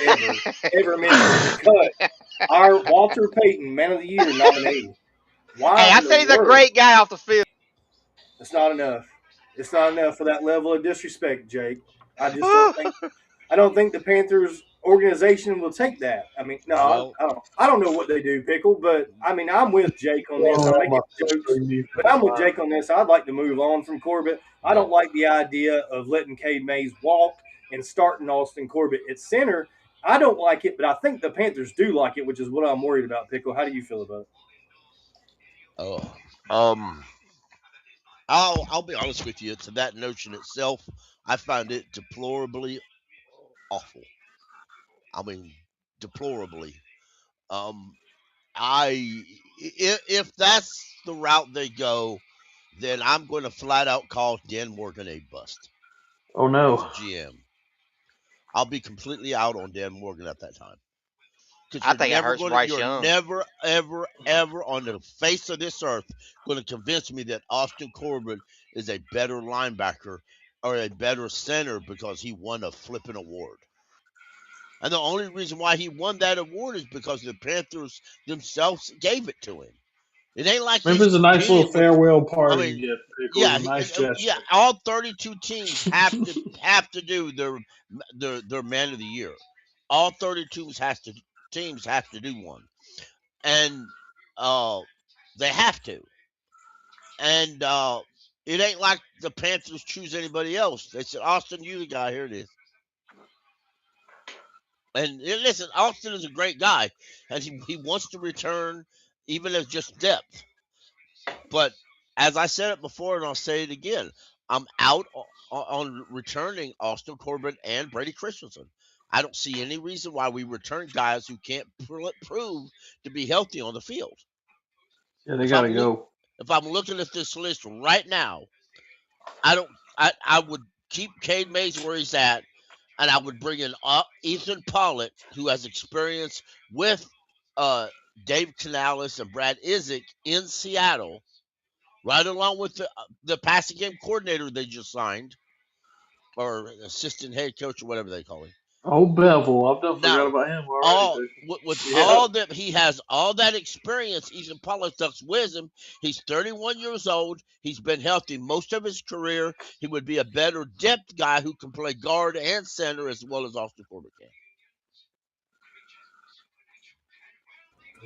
ever mention to cut our Walter Payton Man of the Year nominee? Why? Hey, I say he's a great guy off the field. It's not enough. It's not enough for that level of disrespect, Jake. I just don't think the Panthers organization will take that. I mean, no, I don't know what they do, Pickle, but I mean, I'm with Jake on this. I make jokes, but I'm with Jake on this. I'd like to move on from Corbett. I don't like the idea of letting Cade Mays walk and starting Austin Corbett at center. I don't like it, but I think the Panthers do like it, which is what I'm worried about, Pickle. How do you feel about it? I'll be honest with you. To that notion itself, I find it deplorably awful. I mean, deplorably. If that's the route they go, then I'm going to flat out call Dan Morgan a bust. Oh no, GM. I'll be completely out on Dan Morgan at that time. I think it hurts Bryce Young. Never, ever, ever on the face of this earth going to convince me that Austin Corbett is a better linebacker or a better center because he won a flipping award. And the only reason why he won that award is because the Panthers themselves gave it to him. It ain't like Maybe he's it's a nice little competing with. farewell I party mean, gift. It was yeah, a nice yeah. gesture. All 32 teams have to do their man of the year. All 32 teams have to do one, and they have to. And it ain't like the Panthers choose anybody else. They said, Austin, you the guy. Here it is. And listen, Austin is a great guy, and he wants to return, even as just depth. But as I said it before, and I'll say it again, I'm out on returning Austin Corbett and Brady Christensen. I don't see any reason why we return guys who can't prove to be healthy on the field. Yeah, they If gotta I'm look, go. if I'm looking at this list right now, I don't. I would keep Cade Mays where he's at, and I would bring in Ethan Pollock, who has experience with uh, Dave Canales and Brad Isaac in Seattle, right along with the passing game coordinator they just signed, or assistant head coach, or whatever they call him. Oh, Bevel. I've done forgot Now, about him already. all Dude. with Yep. all that he has, all that experience, Ethan Pollock ducks wisdom. He's 31 years old. He's been healthy most of his career. He would be a better depth guy who can play guard and center as well as Austin Corbett can.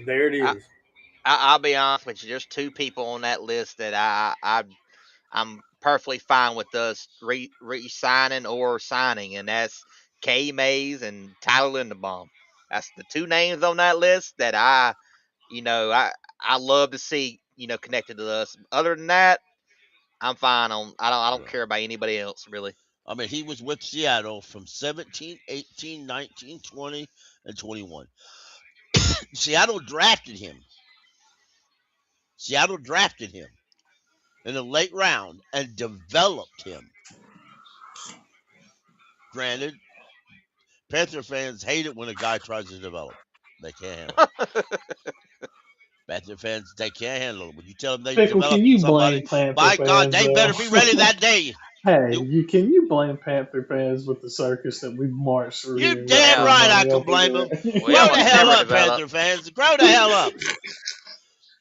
There it I, is. I'll be honest with you. There's two people on that list that I'm perfectly fine with us re-signing or signing, and that's K Mays and Tyler Linderbaum. That's the two names on that list that you know, I love to see, connected to us. Other than that, I'm fine on. I don't care about anybody else really. I mean, he was with Seattle from 17, 18, 19, 20, and 21. Seattle drafted him. Seattle drafted him in the late round and developed him. Granted, Panther fans hate it when a guy tries to develop. They can't handle it. Panther fans, they can't handle it. When you tell them they Pickle, can developing you blame somebody, Panther by God, fans they though? better be ready that day. Hey, You, can you blame Panther fans with the circus that we marched through you here and got damn free Well, right I money can off of blame them. we Grow the almost hell never up, develop. Panther fans. Grow the hell up.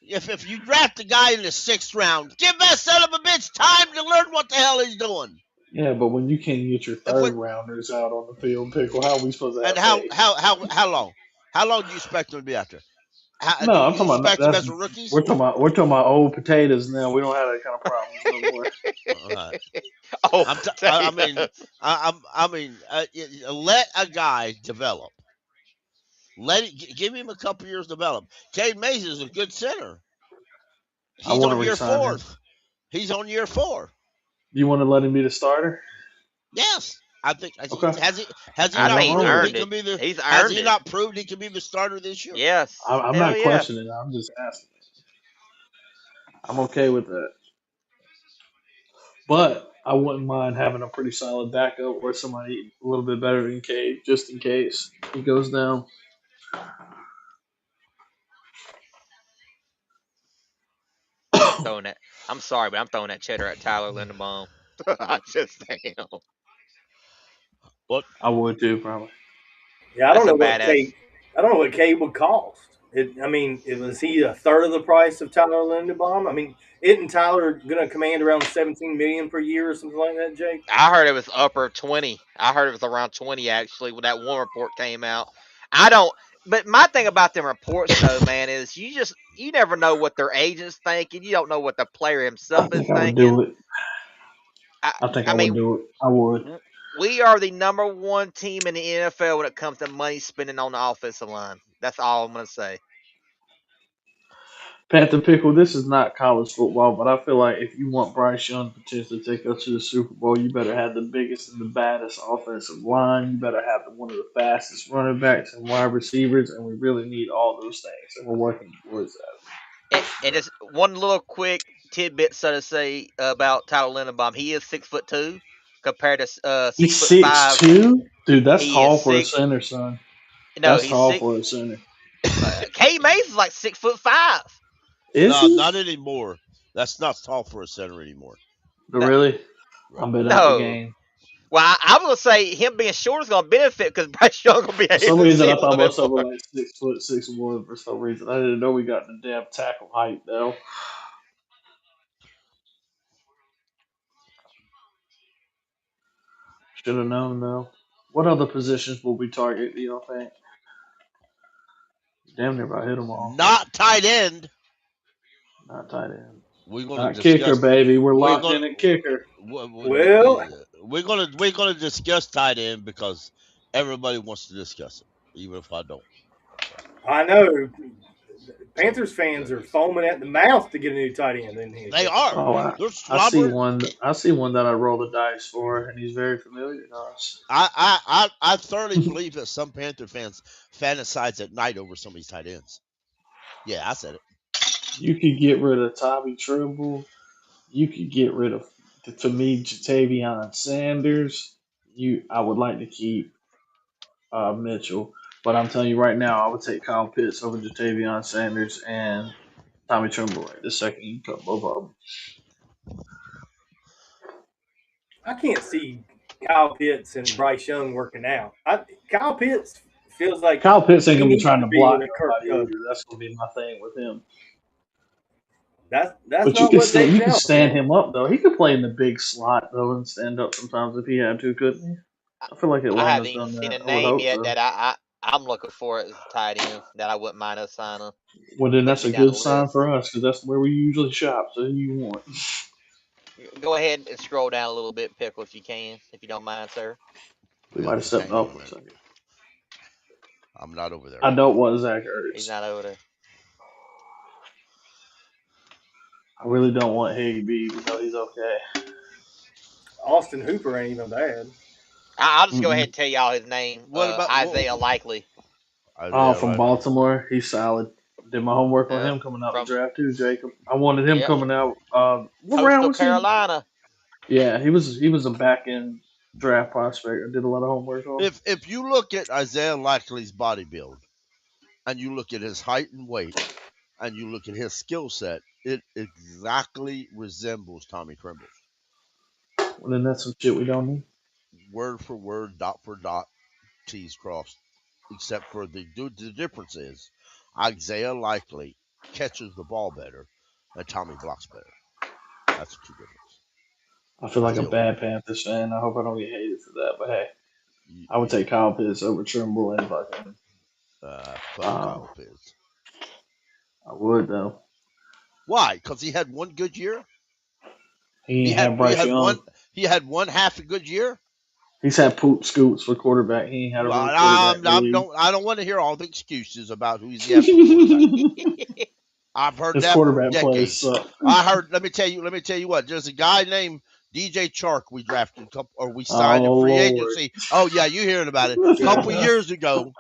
If you draft a guy in the 6th round, give that son of a bitch time to learn what the hell he's doing. Yeah, but when you can't get your If we, third rounders out on the field, Pickle, how are we supposed to and have faith? how long? How long do you expect them to be out there? Do No, I'm you talking about expect them as rookies? we're talking about old potatoes now. We don't have that kind of problems no more. Uh, Oh, I mean, potatoes. let a guy develop. Give him a couple years to develop. Cade Mays is a good center. I He's want to on year resign him. 4th. He's on year 4. You want to let him be the starter? Yes, I think Okay, has he I ain't not nothing think he's wrong proved with he it. earned can it. be the He's has earned he it. not proved he can be the starter this year? Yes. I'm Hell not yeah. questioning it. I'm just asking. I'm okay with that. But I wouldn't mind having a pretty solid backup or somebody a little bit better than Cade, just in case he goes down. I'm throwing that. I'm sorry, but I'm throwing that cheddar at Tyler Linderbaum. I just am. What? I would too, probably. Yeah, I don't That's a know what badass. Cade. I don't know what Cade would cost. Was he a third of the price of Tyler Linderbaum? I mean, isn't Tyler going to command around 17 million per year or something like that, Jake? I heard it was upper 20. I heard it was around 20 actually when that one report came out. I don't. But my thing about them reports though, man, is you never know what their agents thinking. You don't know what the player I himself is think I would thinking. do it. I I think I I would mean, do it. I would. we are the number one team in the NFL when it comes to money spending on the offensive line. That's all I'm gonna say. Panther Pickle, this is not college football, but I feel like if you want Bryce Young to potentially take us to the Super Bowl, you better have the biggest and the baddest offensive line. You better have one of the fastest running backs and wide receivers, and we really need all those things, and we're working towards that. And just one little quick tidbit, so to say, about Tyler Linderbaum. He is 6'2" compared to He's six foot 6'2", five. dude. That's He is tall for a six. center, son. No, That's he's tall six. for a center. K Mays is like 6'5". Is No, he? not anymore. That's not tall for a center anymore. No, Really? I'm bet out the No. game. Well, I was gonna say him being short is gonna benefit because Bryce Young gonna be For able some to reason, see I a thought little bit most of them more. were like 6'6" for some reason. I didn't know we got the damn tackle height though. Should have known though. What other positions will we target? Do y'all think? Damn near about hit them all. Not tight end. Not tight end. We're gonna Not kicker, discuss. baby. We're We're locked gonna in at kicker. Well, we're gonna discuss tight end because everybody wants to discuss it, even if I don't. So, I know so Panthers fans there it are is. foaming at the mouth to get a new tight end in here. They are. Oh, They're I see slobbering. one. I see one that I roll the dice for, and he's very familiar to us. I thoroughly believe that some Panther fans fantasize at night over some of these tight ends. Yeah, I said it. You could get rid of Tommy Trimble. You could get rid of, to me, Jatavion Sanders. I would like to keep Mitchell, but I'm telling you right now, I would take Kyle Pitts over Jatavion Sanders and Tommy Trimble right this second. You cut both of them. I can't see Kyle Pitts and Bryce Young working out. Kyle Pitts feels like Kyle Pitts ain't he gonna be needs trying to to be block with a Kirk nobody Cousins. either. That's gonna be my thing with him. That's But not what Dave you can Jones stand wants. him up though. He could play in the big slot though and stand up sometimes if he had to, couldn't he? I feel like I haven't Atlanta's even done seen that. a I would name hope yet so. that I'm looking for as a tight end that I wouldn't mind us signing. Well, then Looking that's me a down the good sign list. for us because that's where we usually shop. So who you want? Go ahead and scroll down a little bit, Pickle, if you can, if you don't mind, sir. We Yeah, might have just stepped hang on off a for a minute. second. I'm not over there. I don't want Zach He's Ertz. not over there. I really don't want Higby, even though he's okay. Austin Hooper ain't even bad. I'll just go ahead Mm-mm. and tell y'all his name. What about Isaiah Likely. Oh, Isaiah from Likely? Baltimore, he's solid. Did my homework on him coming out the From draft too, Jacob. I wanted him Yep, coming out. What round Coastal was he? Carolina. Yeah, he was a back end draft prospect. I did a lot of homework on. If you look at Isaiah Likely's body build and you look at his height and weight and you look at his skill set, it exactly resembles Tommy Trimble's. Well, then that's some shit we don't need. Word for word, dot for dot, T's crossed. Except for the difference is Isaiah Likely catches the ball better and Tommy blocks better. That's the two difference. I feel like That's a the only bad difference. Panthers fan. I hope I don't get hated for that. But hey, You, I would you, take Kyle Pitts over Trimble and fucking. fuck Kyle Pitts. I would though. Why? Because he had one good year. He ain't had Bryce Young. He had one half a good year. He's had poop scoots for quarterback. He ain't had a Well, real quarterback in the league. I don't want to hear all the excuses about who he's had for quarterback. I've heard His that for quarterback plays decades. suck. I heard. Let me tell you what. There's a guy named DJ Chark we drafted or we signed in Oh free Lord. agency. Oh yeah, you hearing about it? A couple years ago,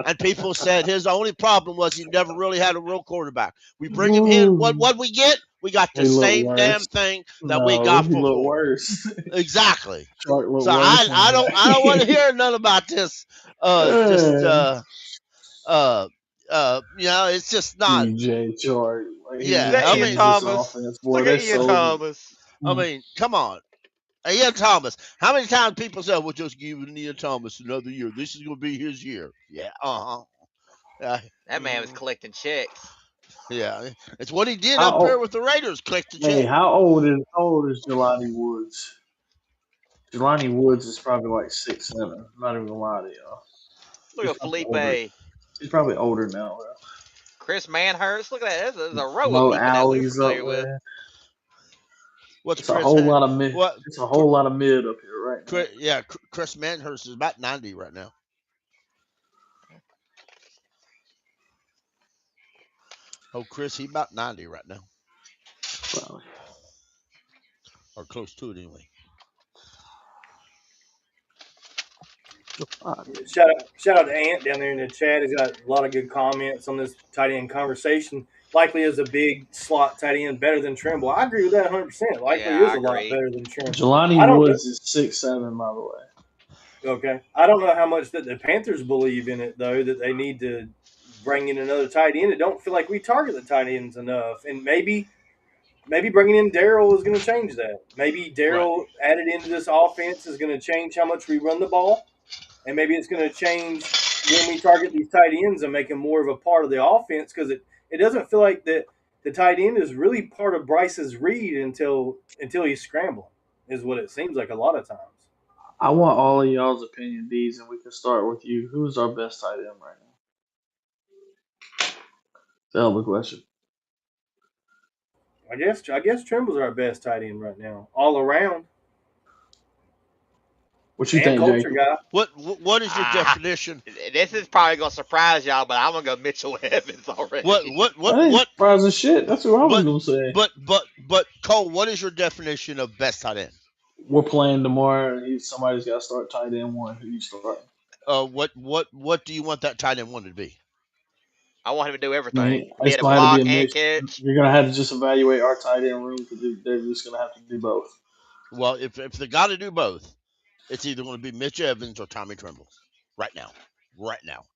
and people said his only problem was he never really had a real quarterback. We bring him in. What we get? We got the He looked same damn worse. thing that we No, got he looked before. worse. Exactly. Shark looked So worse than I don't want to that. hear none about this. It's just not. DJ Shark. Like he Is just Yeah, that I Ian mean, changed this Thomas? offense, boy. Look at They Ian sold me. Thomas. come on. Ian Thomas. How many times people say, "We'll just give Ian Thomas another year. This is going to be his year." Yeah. That man was collecting checks. Yeah. It's what he did How up there old? with the Raiders. Collect the Hey, check. how old is Jelani Woods? Jelani Woods is probably like 6'7". I'm not even gonna lie to y'all. Look He's at probably older. Felipe. He's probably older now. Bro. Chris Manhurst. Look at that. There's a row of Mo people that we're Alley's up familiar with. there. What's It's a Chris? whole lot of mid. What? It's a whole lot of mid up here right now. Chris Manhurst is about 90 right now. Oh, Chris, he's about 90 right now, Probably. or close to it anyway. Shout out to Ant down there in the chat. He's got a lot of good comments on this tight end conversation. Likely is a big slot tight end, better than Trimble. I agree with that 100%. Likely Yeah, is I a lot agree. better than Trimble. Jelani I don't know. Woods is 6'7", by the way. Okay, I don't know how much that the Panthers believe in it though. That they need to bring in another tight end. It don't feel like we target the tight ends enough, and maybe maybe bringing in Darrell is going to change that. Maybe Darrell added into this offense is going to change how much we run the ball, and maybe it's going to change when we target these tight ends and make them more of a part of the offense because it doesn't feel like that the tight end is really part of Bryce's read until he's scrambling, is what it seems like a lot of times. I want all of y'all's opinion, Deez, and we can start with you. Who's our best tight end right now? Hell of a question. I guess Trimble's our best tight end right now, all around, What you and think, culture Jacob? guy. What is your definition? This is probably gonna surprise y'all, but I'm gonna go Mitchell Evans already. That ain't surprising shit. That's what I was gonna say. But Cole, what is your definition of best tight end? We're playing tomorrow. Somebody's got to start tight end one. Who you starting? What do you want that tight end one to be? I want him to do I everything. mean, Be it's able to gonna have to be block a and mix. catch. You're gonna have to just evaluate our tight end room because they're just gonna have to do both. Well, if they got to do both, it's either going to be Mitch Evans or Tommy Tremble. Right now,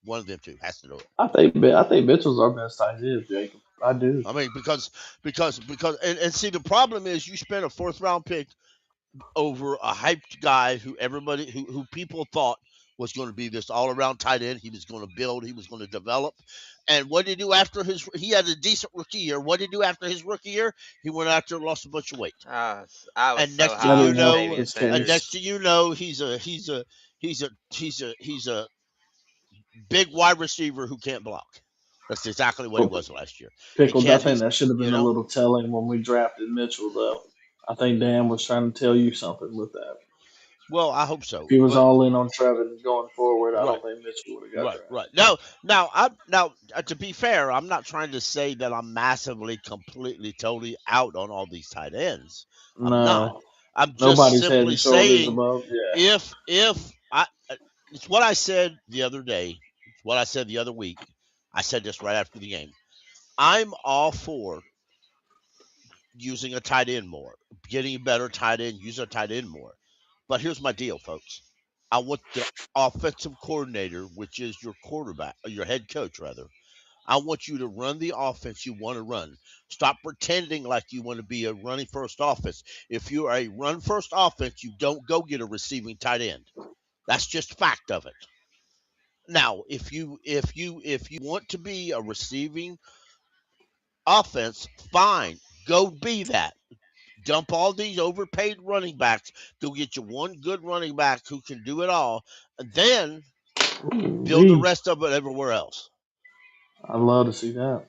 one of them two has to do it. I think Mitchell's our best tight end, Jacob. I do. I mean, because and see, the problem is you spent a 4th-round pick over a hyped guy who people thought was going to be this all-around tight end. He was going to build. He was going to develop. And what did he do after he had a decent rookie year? What did he do after his rookie year? He went out there and lost a bunch of weight. I was And so next high thing on you know, Davian Sanders. next thing you know, he's a big wide receiver who can't block. That's exactly what he was last year. Pickle, I think that should have been a know? little telling when we drafted Mitchell, though. I think Dan was trying to tell you something with that. Well, I hope so. If he was all in on Trevin going forward, I don't think Mitchell would have got drafted. Right. Now, to be fair, I'm not trying to say that I'm massively, completely, totally out on all these tight ends. I'm not. I'm just Nobody's head simply and shoulders saying above. Yeah. if it's what I said the other day, it's what I said the other week. I said this right after the game. I'm all for using a tight end more, getting a better tight end, using a tight end more. But here's my deal, folks. I want the offensive coordinator, which is your quarterback, or your head coach, rather. I want you to run the offense you want to run. Stop pretending like you want to be a running first offense. If you're a run first offense, you don't go get a receiving tight end. That's just fact of it. Now, if you want to be a receiving offense, fine. Go be that. Dump all these overpaid running backs. Go get you one good running back who can do it all, and then build the rest of it everywhere else. I'd love to see that.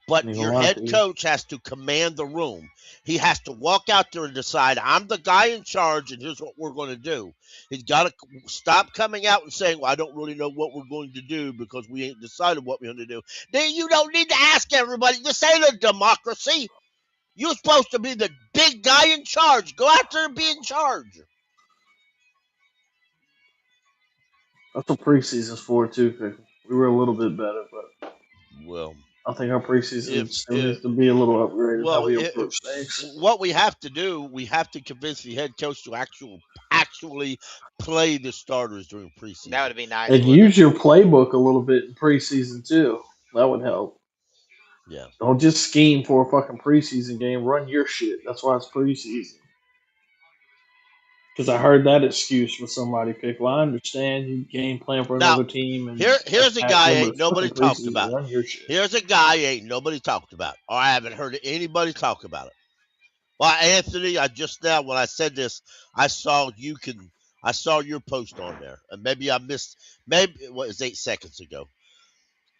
But your head coach has to command the room. He has to walk out there and decide, I'm the guy in charge, and here's what we're going to do. He's got to stop coming out and saying, well, I don't really know what we're going to do because we ain't decided what we're going to do. Then you don't need to ask everybody. This ain't a democracy. You're supposed to be the big guy in charge. Go out there and be in charge. That's what preseason's for, too, Pickle. We were a little bit better, but I think our preseason still needs to be a little upgraded how we approach things. What we have to do, we have to convince the head coach to actually play the starters during preseason. That would be nice. And use your playbook a little bit in preseason, too. That would help. Yeah. Don't just scheme for a fucking preseason game. Run your shit. That's why it's preseason. Because I heard that excuse from somebody, Pickle. I understand you game plan for another team. And here's a guy ain't nobody talked preseason. about. Run your shit. Here's a guy ain't nobody talked about. Or I haven't heard anybody talk about it. Well, Anthony, I just now when I said this, I saw your post on there. And maybe I missed, maybe it was 8 seconds ago.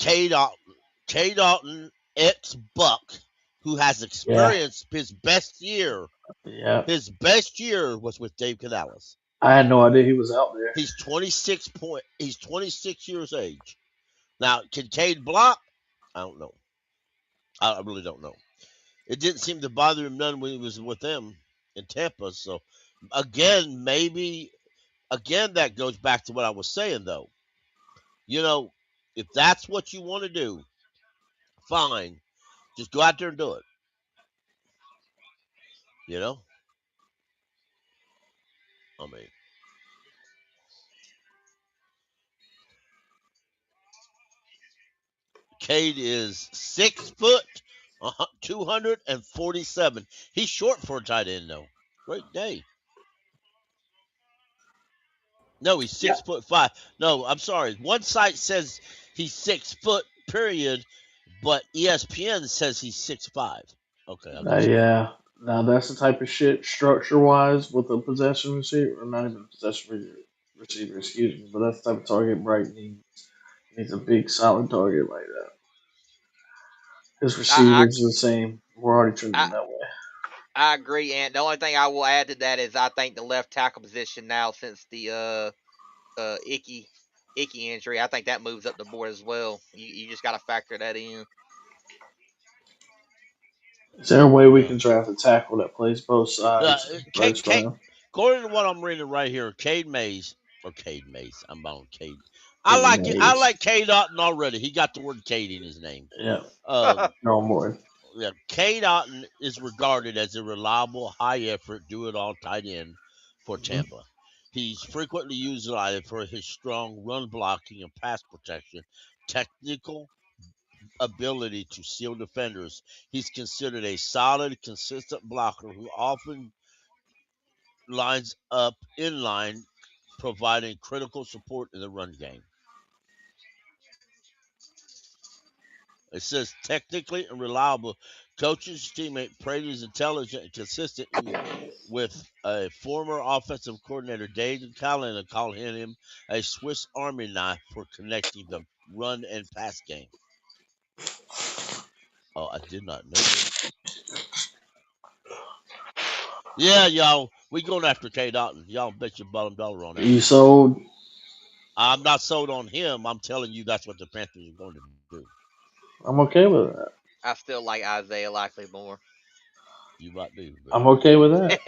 K Dalton, ex-Buck, who has experienced his best year. Yeah. His best year was with Dave Canales. I had no idea he was out there. He's 26 years age. Now, can Cade block? I don't know. I really don't know. It didn't seem to bother him none when he was with them in Tampa. So, again, that goes back to what I was saying, though. You know, if that's what you want to do, fine. Just go out there and do it. You know? I mean, Cade is 6 foot, 247. He's short for a tight end, though. Great day. No, he's Yeah. 6'5". No, I'm sorry. One site says he's 6 foot, period, but ESPN says he's 6'5". Okay, I'll just go. Yeah. Now that's the type of shit structure wise with a possession receiver, or not even a receiver, excuse me. But that's the type of target Brighton needs. He needs a big solid target like that. His I receivers are the same. We're already trending I, that way. I agree, and the only thing I will add to that is I think the left tackle position now, since the icky injury, I think that moves up the board as well. You just got to factor that in. Is there a way we Yeah. can draft a tackle that plays both sides? Kate, First Kate, round. according to what I'm reading right here, Cade Mays. I'm on Cade. I Getting like it. I Mays. like Cade Otten already. He got the word Cade in his name. Yeah. Um, No more. yeah, Cade Otten is regarded as a reliable, high-effort, do-it-all tight end for Hmm. Tampa. He's frequently utilized for his strong run blocking and pass protection, technical ability to seal defenders. He's considered a solid, consistent blocker who often lines up in line, providing critical support in the run game. It says technically and reliable. Coach's teammate praised his intelligent and consistent with a former offensive coordinator, David Callahan, called him a Swiss Army knife for connecting the run and pass game. Oh, I did not know this. Yeah, y'all, we going after K. Dalton. Y'all bet your bottom dollar on that. You sold? I'm not sold on him. I'm telling you that's what the Panthers are going to do. I'm okay with that. I still like Isaiah Likely more. You might do, but I'm okay with that.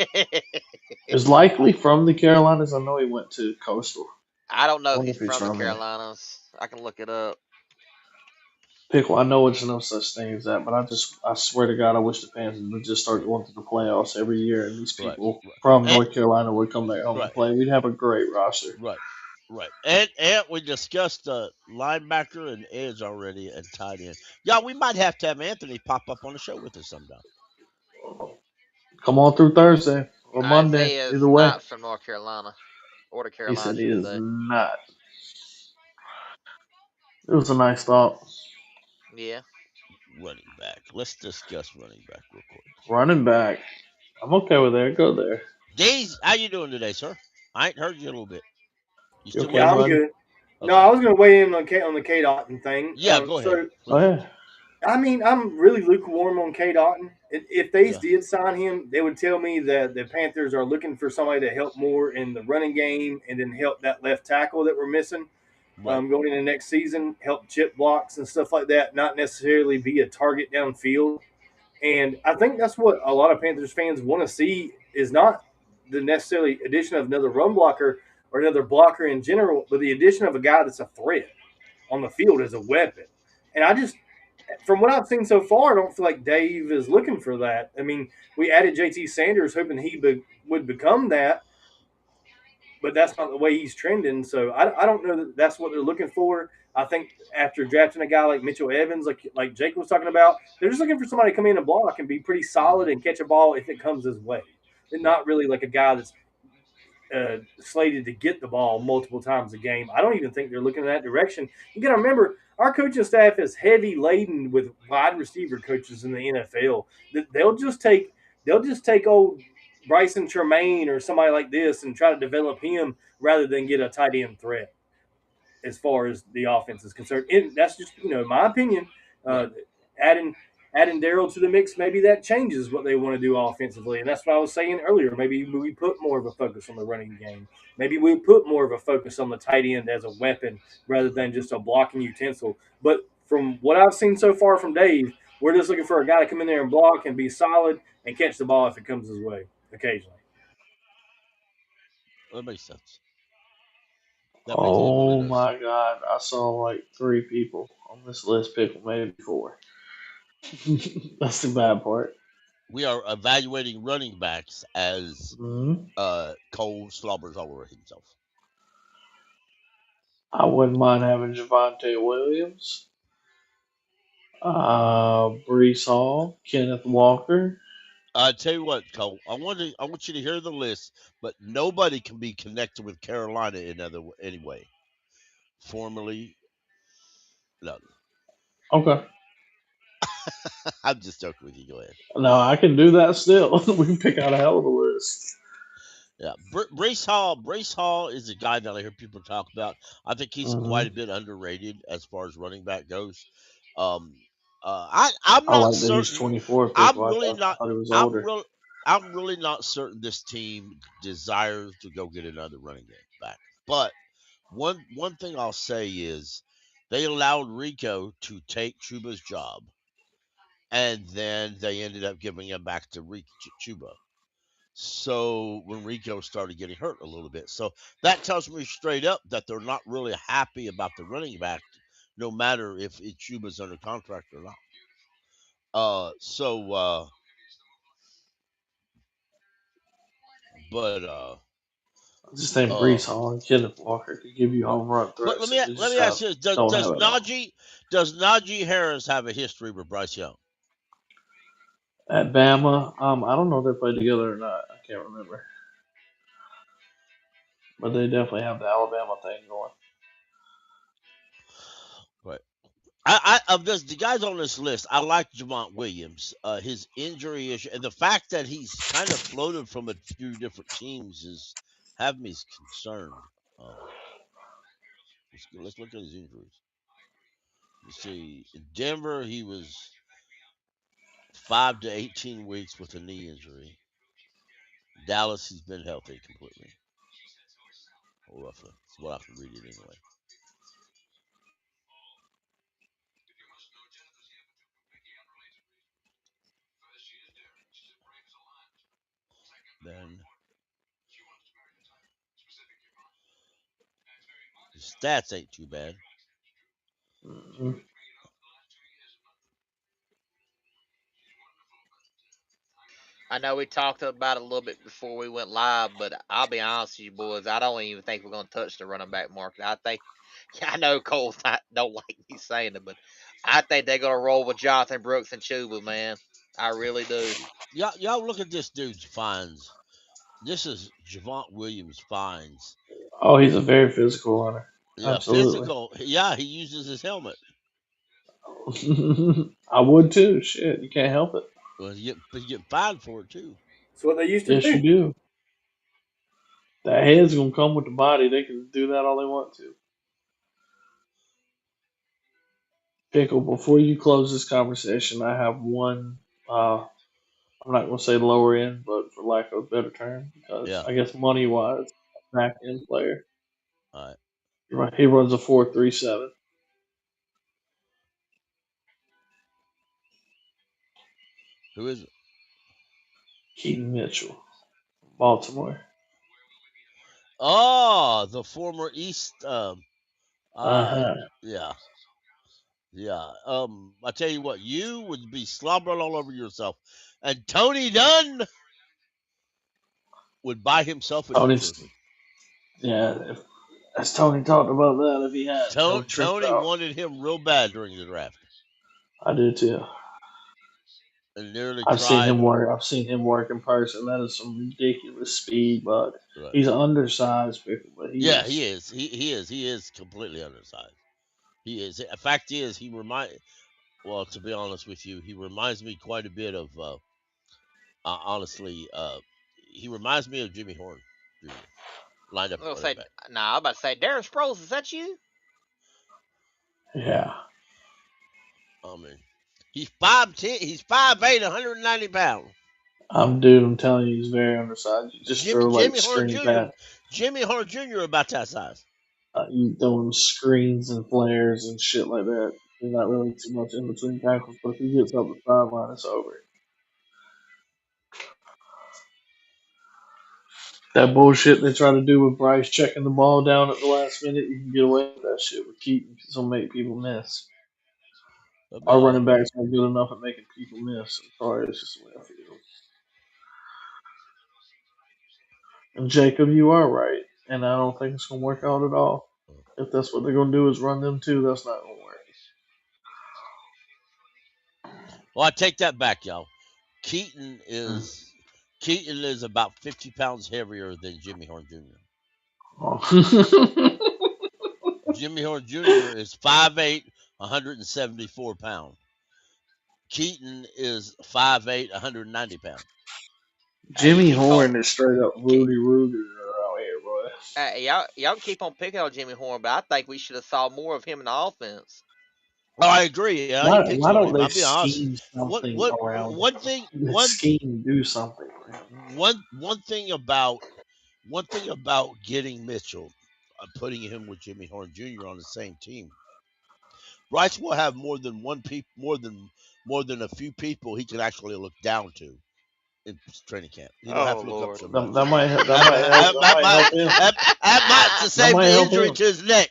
Is likely from the Carolinas? I know he went to Coastal. I don't I know if wonder he's if he's from the from there. Carolinas. I can look it up. Pickle, I know it's no such thing as that, but I swear to God, I wish the Panthers would just start going to the playoffs every year, and these right, people right, from and, North Carolina would come back home and right, play. We'd have a great roster. right, right. And we discussed linebacker and edge already and tight end. Yeah, we might have to have Anthony pop up on the show with us sometime. Come on through Thursday or Monday, Isaiah is either way. not from North Carolina, or the He Carolinas, said I he should is say. not. It was a nice thought. Yeah. Running back. Let's discuss running back real quick. Running back. I'm okay with that. Go there. DEEZE, how you doing today, sir? I ain't heard you in a little bit. You You still okay, Yeah, with I'm us? bud? good. No, Okay. I was going to weigh in on the K Dotton thing. Yeah, go ahead, Oh please. yeah. I mean, I'm really lukewarm on K Dotton. If they Yeah. did sign him, they would tell me that the Panthers are looking for somebody to help more in the running game and then help that left tackle that we're missing Right. going into next season, help chip blocks and stuff like that, not necessarily be a target downfield. And I think that's what a lot of Panthers fans want to see is not the necessarily addition of another run blocker or another blocker in general, but the addition of a guy that's a threat on the field as a weapon. And I just, from what I've seen so far, I don't feel like Dave is looking for that. I mean, we added JT Sanders hoping would become that, but that's not the way he's trending. So I don't know that that's what they're looking for. I think after drafting a guy like Mitchell Evans, like Jake was talking about, they're just looking for somebody to come in and block and be pretty solid Mm-hmm. and catch a ball if it comes his way. They're Right. not really like a guy that's slated to get the ball multiple times a game. I don't even think they're looking in that direction. You got to remember, our coaching staff is heavy laden with wide receiver coaches in the NFL. They'll just take old Bryson Tremaine or somebody like this and try to develop him rather than get a tight end threat as far as the offense is concerned. And that's just my opinion. Right. Uh, adding adding Daryl to the mix, maybe that changes what they want to do offensively. And that's what I was saying earlier. Maybe we put more of a focus on the running game. Maybe we put more of a focus on the tight end as a weapon rather than just a blocking utensil. But from what I've seen so far from Dave, we're just looking for a guy to come in there and block and be solid and catch the ball if it comes his way occasionally. That makes sense. It really Oh does. my God! I saw like 3 people on this list. Pickle, maybe 4. That's the bad part. We are evaluating running backs as Hmm. Cole slobbers all over himself. I wouldn't mind having Javante Williams. Brees Hall, Kenneth Walker. I tell you what, Cole. I want you to hear the list, but nobody can be connected with Carolina in any way. Formerly, no. Okay. I'm just joking with you. Go ahead. No, I can do that still. We can pick out a hell of a list. Yeah, Brace Hall is a guy that I hear people talk about. I think he's Hmm. quite a bit underrated as far as running back goes. Um, I'm I not like that he's certain. 24 I'm pickle. really I not. thought he was I'm older. real. I'm really not certain this team desires to go get another running game back. But one thing I'll say is they allowed Rico to take Chuba's job, and then they ended up giving him back to Chuba. So when Rico started getting hurt a little bit, so that tells me straight up that they're not really happy about the running back, no matter if Chuba's under contract or not. Uh, so, uh, but uh, I just think uh, Brees Hall and Kenneth Walker could give you right. home run But threats, and they let just me ask you: don't have it all. Does Najee Harris have a history with Bryce Young? At Bama, I don't know if they played together or not. I can't remember, but they definitely have the Alabama thing going. Right. Of the guys on this list, I like Javont Williams. His injury issue and the fact that he's kind of floated from a few different teams is have me concerned. Um, let's look at his injuries. You see, in Denver, he was 5 to 18 weeks with a knee injury. Dallas, he's been healthy completely, or roughly. That's what I can read it anyway. Then his stats ain't too bad. Mhm. I know we talked about it a little bit before we went live, but I'll be honest with you boys, I don't even think we're going to touch the running back market. I think, I know Cole don't like me saying it, but I think they're going to roll with Jonathan Brooks and Chuba, man. I really do. Y'all look at this dude's fines. This is Javont Williams fines. Oh, he's a very physical runner. Yeah, Absolutely. physical. Yeah, he uses his helmet. I would too. Shit, you can't help it. Well, you get fined for it too. That's what they used to Yes, you do. do. That head's gonna come with the body. They can do that all they want to. Pickle, before you close this conversation, I have one. I'm not gonna say lower end, but for lack of a better term, because Yeah. I guess money wise, back end player. All right. He runs a 4.37. Who is it? Keaton Mitchell, Baltimore. Oh, the former East. Uh Uh, huh. yeah, yeah. I tell you what, you would be slobbering all over yourself, and Tony Dunn would buy himself a new Tony's. jersey. Yeah, as Tony talked about that, if he had no tricked Tony out, wanted him real bad during the draft, I do too. and nearly I've seen tried. him work. I've seen him work in person. That is some ridiculous speed, but Right. he's an undersized pickle, but he Yeah, he is. is. He is completely undersized. He is. The fact is, he remind. Well, to be honest with you, he reminds me quite a bit of. Honestly, he reminds me of Jimmy Horn Jr. Lined up I'm at going to running say, back. nah, I'm about to say, Darren Sproles, is that you? Yeah, I mean, he's 5'10", he's 5'8", 190 pounds. I'm telling you, he's very undersized. You just throw like Jimmy Horn screen Jr. pass. Jimmy Horn Jr. about that size. You throw him screens and flares and shit like that. There's not really too much in between tackles, but if he gets up the sideline, it's over. That bullshit they try to do with Bryce checking the ball down at the last minute, you can get away with that shit with Keaton because he'll make people miss. That'd be Our all right. running backs aren't good enough at making people miss. I'm sorry, it's just the way I feel. And Jacob, you are right, and I don't think it's gonna work out at all. If that's what they're gonna do is run them too, that's not gonna work. Well, I take that back, y'all. Keaton is about 50 pounds heavier than Jimmy Horn Jr. Oh. Jimmy Horn Jr. is 5'8", 174 pounds. Keaton is 5'8", 190 pounds. Hey, you Jimmy keep on. Horn is straight up Keep, Rudy Ruger out here, boy. y'all can keep on picking on Jimmy Horn, but I think we should have saw more of him in the offense. Oh, I agree. Yeah, he picks Why on don't him. they I'll be honest. scheme something around him? One thing Let's scheme do something for him. one thing about getting Mitchell, putting him with Jimmy Horn Jr. on the same team. Bryce will have more than a few people he can actually look down to in training camp. He don't have Oh to look up Lord. somebody. That might help. That Him. might to That save might the help injury him. to his neck.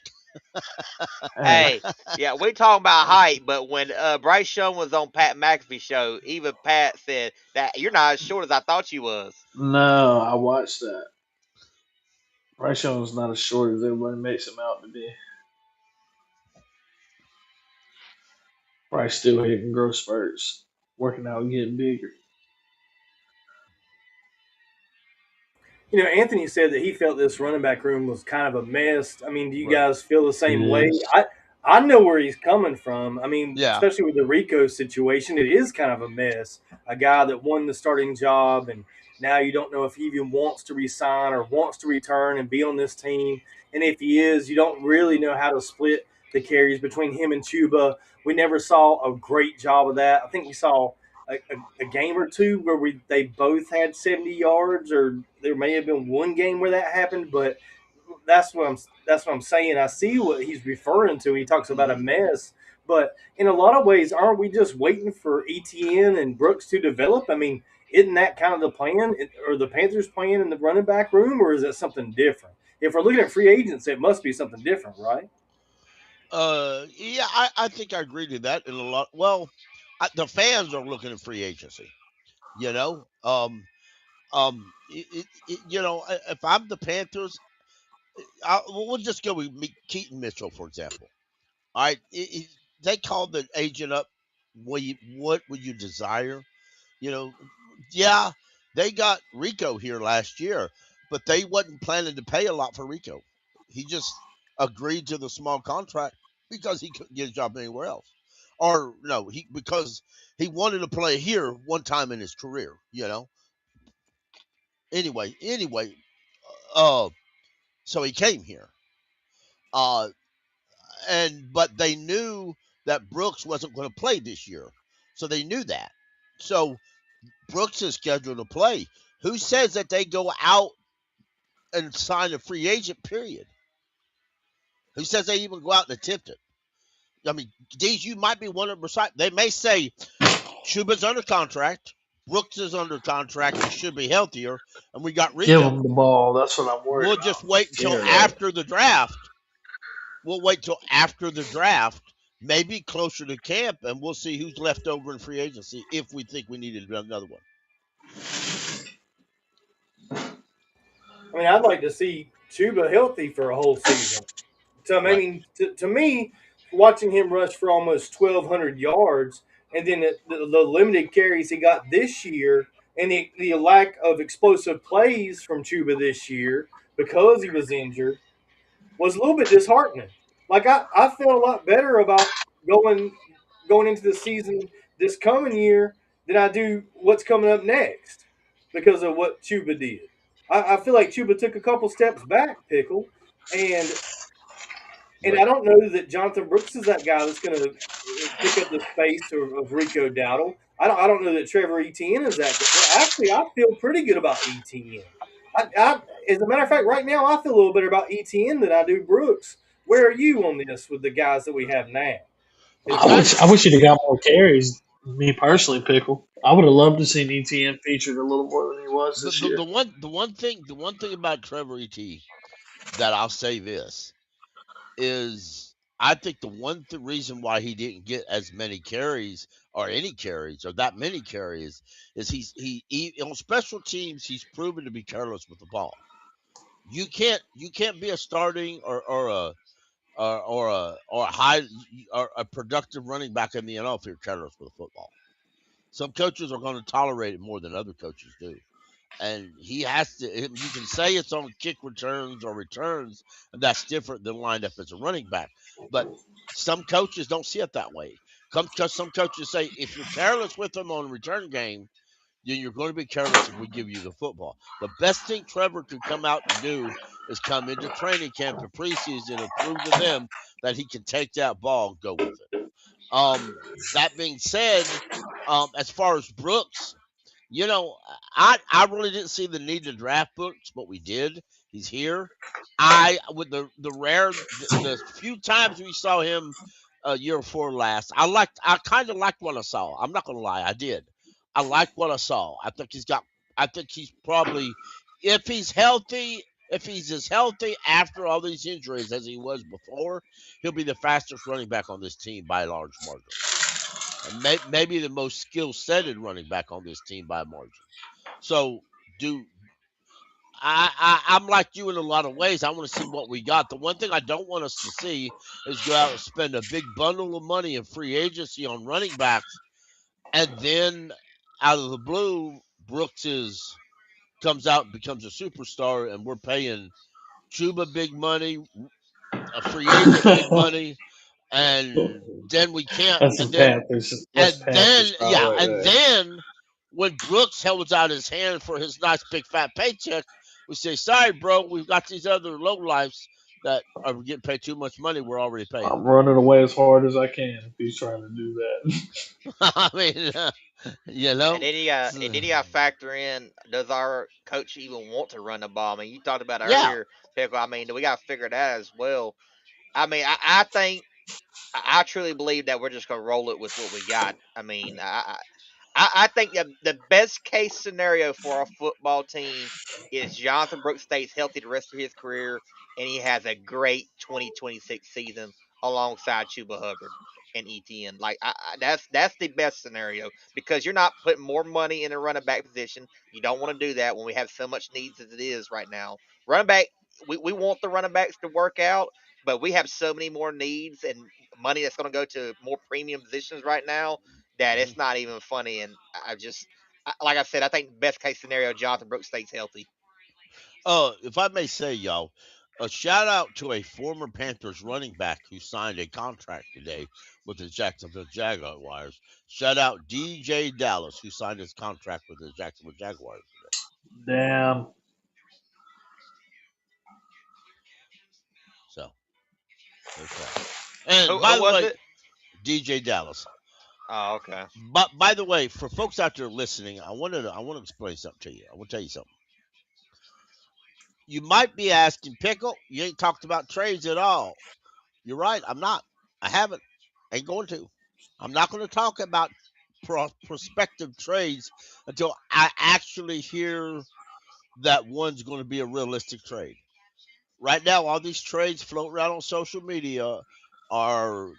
Hey, Hey, yeah, we talking about height, but when Bryce Young was on Pat McAfee's show, even Pat said that you're not as short as I thought you was. no, I watched that. Bryce Young's not as short as everybody makes him out to be. Bryce still hitting growth spurts, working out and getting bigger. Anthony said that he felt this running back room was kind of a mess. I mean, do you Right. guys feel the It same way? is. I know where he's coming from. I mean, Yeah. especially with the Rico situation, it is kind of a mess. A guy that won the starting job, and now you don't know if he even wants to resign or wants to return and be on this team. And if he is, you don't really know how to split the carries between him and Chuba. We never saw a great job of that. I think we saw a game or two where they both had 70 yards, or there may have been one game where that happened, but that's what I'm saying. I see what he's referring to. He talks about a Mhm. mess, but in a lot of ways, aren't we just waiting for ETN and Brooks to develop? I mean, isn't that kind of the plan, or the Panthers' plan in the running back room, or is it something different? If we're looking at free agents, it must be something different, right? Yeah, I think I agree to that in a lot. Well, the fans are looking at free agency. You know, if I'm the Panthers, we'll just go with Keaton Mitchell for example. All right, they called the agent up. What would you desire? You know, yeah, they got Rico here last year, but they wasn't planning to pay a lot for Rico. He just agreed to the small contract because he couldn't get a job anywhere else, or no, because he wanted to play here one time in his career. Anyway, uh, so he came here, uh, but they knew that Brooks wasn't going to play this year, so they knew that. So Brooks is scheduled to play. Who says that they go out and sign a free agent? Period. Who says they even go out and attempt it? I mean, these you might be 100%. They may say Chuba's under contract, Brooks is under contract, and should be healthier, and we got Give Rico. him the ball. That's what I'm worried We'll just about. wait until Scared of it. after the draft. We'll wait till after the draft, maybe closer to camp, and we'll see who's left over in free agency if we think we needed another one. I mean, I'd like to see Chuba healthy for a whole season. So I Right. mean, to me, watching him rush for almost 1,200 yards, and then the limited carries he got this year, and the lack of explosive plays from Chuba this year because he was injured, was a little bit disheartening. Like I felt a lot better about going going into the season this coming year than I do what's coming up next because of what Chuba did. I feel like Chuba took a couple steps back, Pickle, and Right. I don't know that Jonathan Brooks is that guy that's going to pick up the space of Rico Dowdle. I don't know that Trevor Etienne is that good. Actually, I feel pretty good about Etienne. As a matter of fact, right now I feel a little better about Etienne than I do Brooks. Where are you on this with the guys that we have now? The Is I guys wish Brooks? I wish he'd have got more carries. Me personally, Pickle. I would have loved to see ETN featured a little more than he was the, this the, year. the one thing about Trevor Et that I'll say this is I think the reason why he didn't get as many carries or any carries or that many carries is he on special teams he's proven to be careless with the ball. You can't be a starting or a high or a productive running back in the NFL if you're careless with the football. Some coaches are going to tolerate it more than other coaches do. And he has to. You can say it's on kick returns or returns, and that's different than lined up as a running back. But some coaches don't see it that way. Some coaches say if you're careless with them on return game, then you're going to be careless if we give you the football. The best thing Trevor could come out and do is come into training camp and preseason and prove to them that he can take that ball and go with it. That being said, as far as Brooks, I really didn't see the need to draft Brooks, but we did. He's here. I with the few times we saw him year before last, I kind of liked what I saw. I'm not gonna lie, I did. I liked what I saw. I think he's probably if he's healthy, if he's as healthy after all these injuries as he was before, he'll be the fastest running back on this team by a large margin. And maybe the most skill-setted running back on this team by a margin. So, do I'm like you in a lot of ways. I want to see what we got. The one thing I don't want us to see is go out and spend a big bundle of money in free agency on running backs, and then out of the blue, comes out and becomes a superstar, and we're paying Chuba big money, a free agent big money, and then we can't, That's and the then Panthers. That's And then, Panthers style yeah, right and there. then when Brooks holds out his hand for his nice big fat paycheck, we say, "Sorry, bro, we've got these other low lifes that are getting paid too much money. We're already paying I'm running away as hard as I can if he's trying to do that. them." I mean, you And know, then you got to factor in, does our coach even want to run the ball? I mean, you talked about yeah. earlier, Pickle. I mean, we got to figure that as well. I mean, I think I truly believe that we're just gonna roll it with what we got. I mean, I think the best case scenario for our football team is Jonathan Brooks stays healthy the rest of his career and he has a great 2026 season alongside Chuba Hubbard and ETN. Like that's the best scenario because you're not putting more money in the running back position. You don't want to do that when we have so much needs as it is right now. Running back, we want the running backs to work out, but we have so many more needs and money that's going to go to more premium positions right now that Mhm. it's not even funny. And like I said, I think best case scenario, Jonathan Brooks stays healthy. If I may say, y'all, a shout out to a former Panthers running back who signed a contract today with the Jacksonville Jaguars. Shout out DJ Dallas, who signed his contract with the Jacksonville Jaguars today. Damn. So there's that. And Who by the was way, it? DJ Dallas. Oh, okay. But by the way, for folks out there listening, I want to explain something to you. I want to tell you something. You might be asking, Pickle, you ain't talked about trades at all. You're right. I'm not. I haven't. Ain't going to. I'm not going to talk about prospective trades until I actually hear that one's going to be a realistic trade. Right now, all these trades floating around on social media are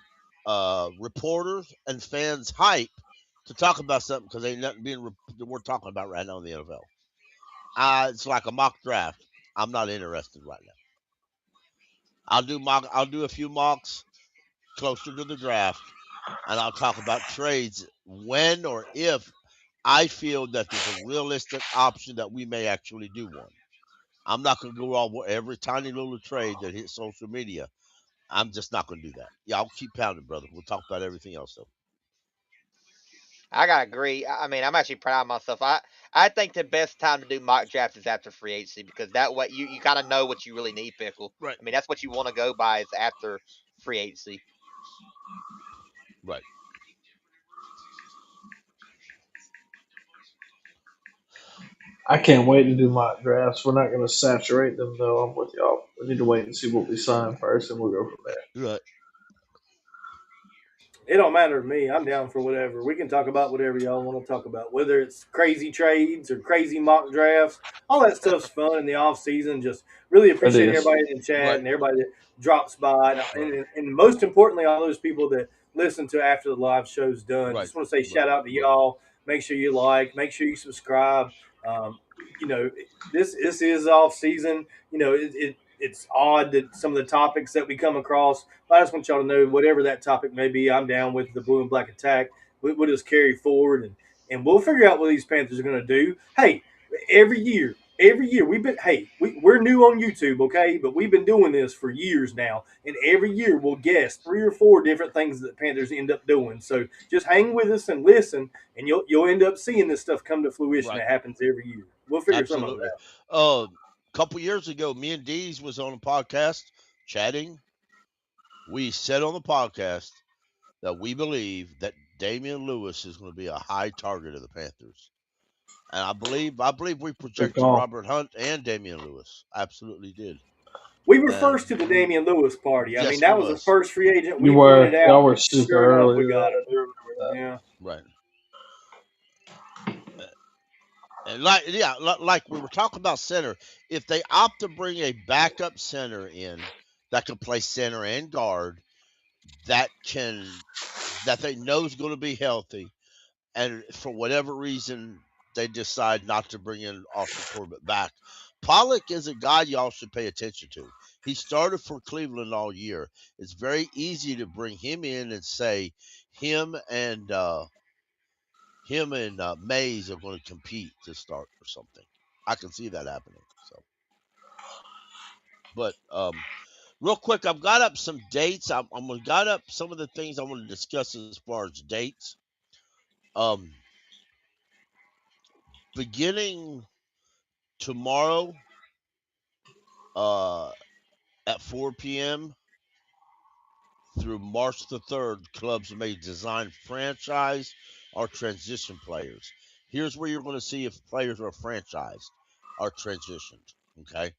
reporters and fans hype to talk about something because ain't nothing that we're talking about right now in the NFL. It's like a mock draft. I'm not interested right now. I'll do a few mocks closer to the draft, and I'll talk about trades when or if I feel that there's a realistic option that we may actually do one. I'm not going to go over every tiny little trade that hits social media. I'm just not going to do that. Y'all keep pounding, brother. We'll talk about everything else though. I gotta agree. I mean, I'm actually proud of myself. I think the best time to do mock drafts is after free agency because that way you kind of know what you really need, Pickle. Right. I mean, that's what you want to go by is after free agency. Right. I can't wait to do mock drafts. We're not going to saturate them, though. I'm with y'all. We need to wait and see what we sign first, and we'll go from there. Right. It don't matter to me. I'm down for whatever. We can talk about whatever y'all want to talk about, whether it's crazy trades or crazy mock drafts. All that stuff's fun in the off season. Just really It appreciate is. everybody in the chat Right. and everybody that drops by, Right. and most importantly, all those people that listen to after the live show's done. Right. Just want to say Right. shout out to Right. y'all. Make sure you like. Make sure you subscribe. Um, you know, this is off season. It's odd that some of the topics that we come across. I just want y'all to know, whatever that topic may be, I'm down with the blue and black attack. We'll just carry forward, and and we'll figure out what these Panthers are going to do. Hey, every year we've been we're new on YouTube, okay, but we've been doing this for years now, and every year we'll guess 3 or 4 different things that Panthers end up doing. So just hang with us and listen, and you'll end up seeing this stuff come to fruition. Right. It happens every year. We'll figure some of it Absolutely. out. A couple years ago, me and DEEZE was on a podcast chatting. We said on the podcast that we believe that Damian Lewis is going to be a high target of the Panthers. And I believe we Good projected call. Robert Hunt and Damian Lewis. Absolutely did. We were And first to the Damian Lewis party. I mean, yes, that we was the was. first free agent You we were. pointed out. Y'all were super Sure enough, early we to got that. him. I do remember that. Yeah. Right. And like we were talking about center, if they opt to bring a backup center in that can play center and guard, that they know is going to be healthy, and for whatever reason they decide not to bring in Austin Corbett back, Pollock is a guy y'all should pay attention to. He started for Cleveland all year. It's very easy to bring him in and say him and Mays are going to compete to start or something. I can see that happening. So, but real quick, I've got up some dates. I'm got up some of the things I want to discuss as far as dates. Um, Beginning tomorrow, uh, at 4 p.m. through March the 3rd, clubs may design franchise or transition players. Here's where you're going to see if players are franchised or transitioned. Okay.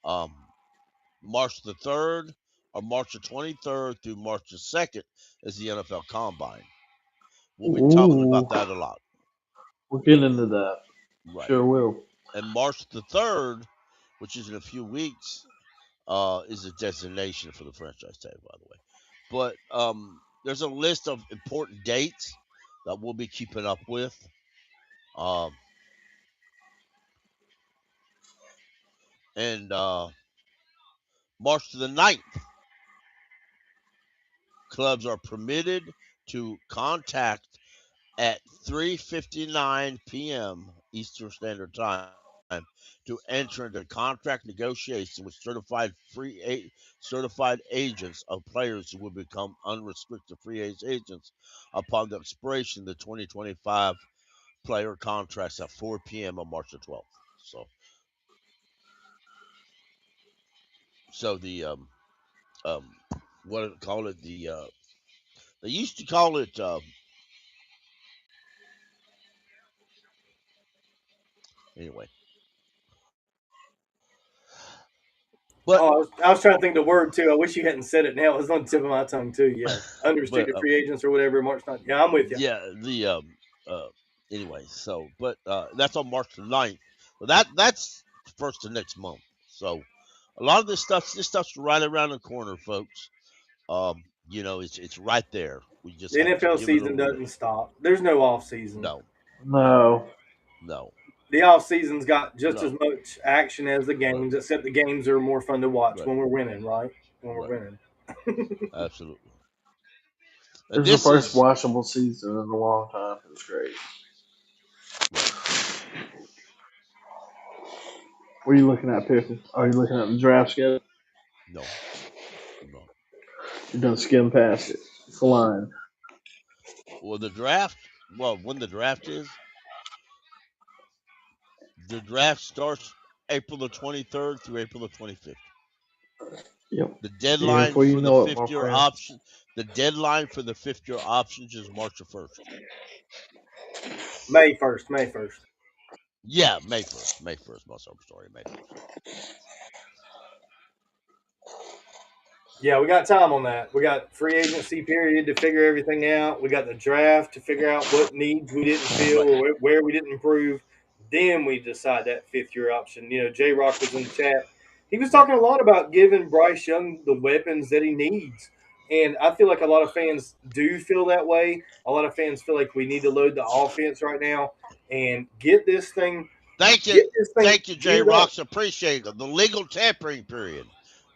Um, March the 3rd or March the 23rd through March the 2nd is the NFL Combine. We'll be talking Ooh, about that a lot. we'll get into that. Right. Sure will. And March the 3rd, which is in a few weeks, is a designation for the franchise tag, by the way. But there's a list of important dates that we'll be keeping up with. Um, and March the 9th, clubs are permitted to contact at 3:59 p.m. Eastern Standard Time to enter into contract negotiations with certified agents of players who will become unrestricted free agents upon the expiration of the 2025 player contracts at 4 p.m. on March the 12th. So the what do they call it? They used to call it anyway. But Oh, I was trying to think of the word too. I wish you hadn't said it now. It was on the tip of my tongue too. Yeah. but Unrestricted free agents or whatever. March 9th. Yeah, I'm with you. yeah, the uh anyway, so but that's on March the 9th. Well, that's first of next month. So a lot of this stuff's right around the corner, folks. It's right there. We just The have to NFL give it a season little. doesn't stop. There's no off season. No, No. no, The off season's got just as no. much action as the Right, games, except the games are more fun to watch right, when we're winning, right? When we're right. winning. Absolutely. It And was the this first is watchable season in a long time. It was great. right. What are you looking at, Pickle? Are you looking at the draft schedule? No, no. You're done skim past it. Flying. Well, the draft. Well, when the draft starts April the 23rd through April the 25th. Yep. The Here deadline before you for the know it, fifth my year friend. option. The deadline for the fifth year options is March the 1st. May 1st. May 1st. Yeah, May 1st. May 1st. Most of sorry, May 1st. Yeah, we got time on that. We got free agency period to figure everything out. We got the draft to figure out what needs we didn't fill Right. or where we didn't improve. Then we decide that 5th year option. J Rock was in the chat. He was Right. talking a lot about giving Bryce Young the weapons that he needs. And I feel like a lot of fans do feel that way. A lot of fans feel like we need to load the offense right now and get this thing Thank you. get this thing Thank you, Jay geared up. Rocks. Appreciate it. The legal tampering period.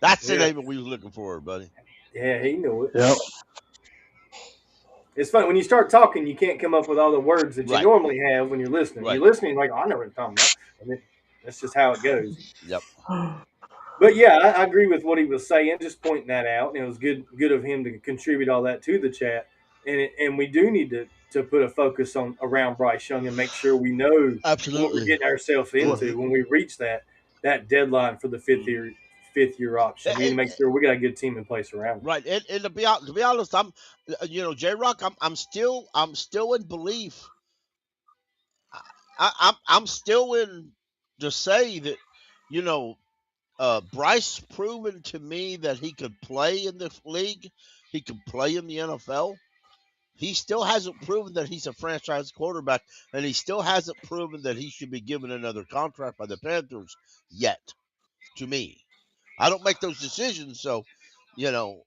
That's the Yeah. name we was looking for, buddy. Yeah, he knew it. Yep. It's funny when you start talking, you can't come up with all the words that you Right. normally have when you're listening. Right. You're listening like, oh, I know what you're talking about. And that's just how it goes. Yep. But yeah, I agree with what he was saying. Just pointing that out, and it was good of him to contribute all that to the chat. And we do need to put a focus on around Bryce Young and make sure we know what we're Absolutely. getting ourselves into when we reach that deadline for the fifth year option. We need to And, make sure we got a good team in place around him. right. And to be honest, I'm, J Rock, I'm still in belief. I'm still in to say that, you know, Bryce proven to me that he could play in this league. He could play in the NFL. He still hasn't proven that he's a franchise quarterback, and he still hasn't proven that he should be given another contract by the Panthers yet. To me, I don't make those decisions, so you know,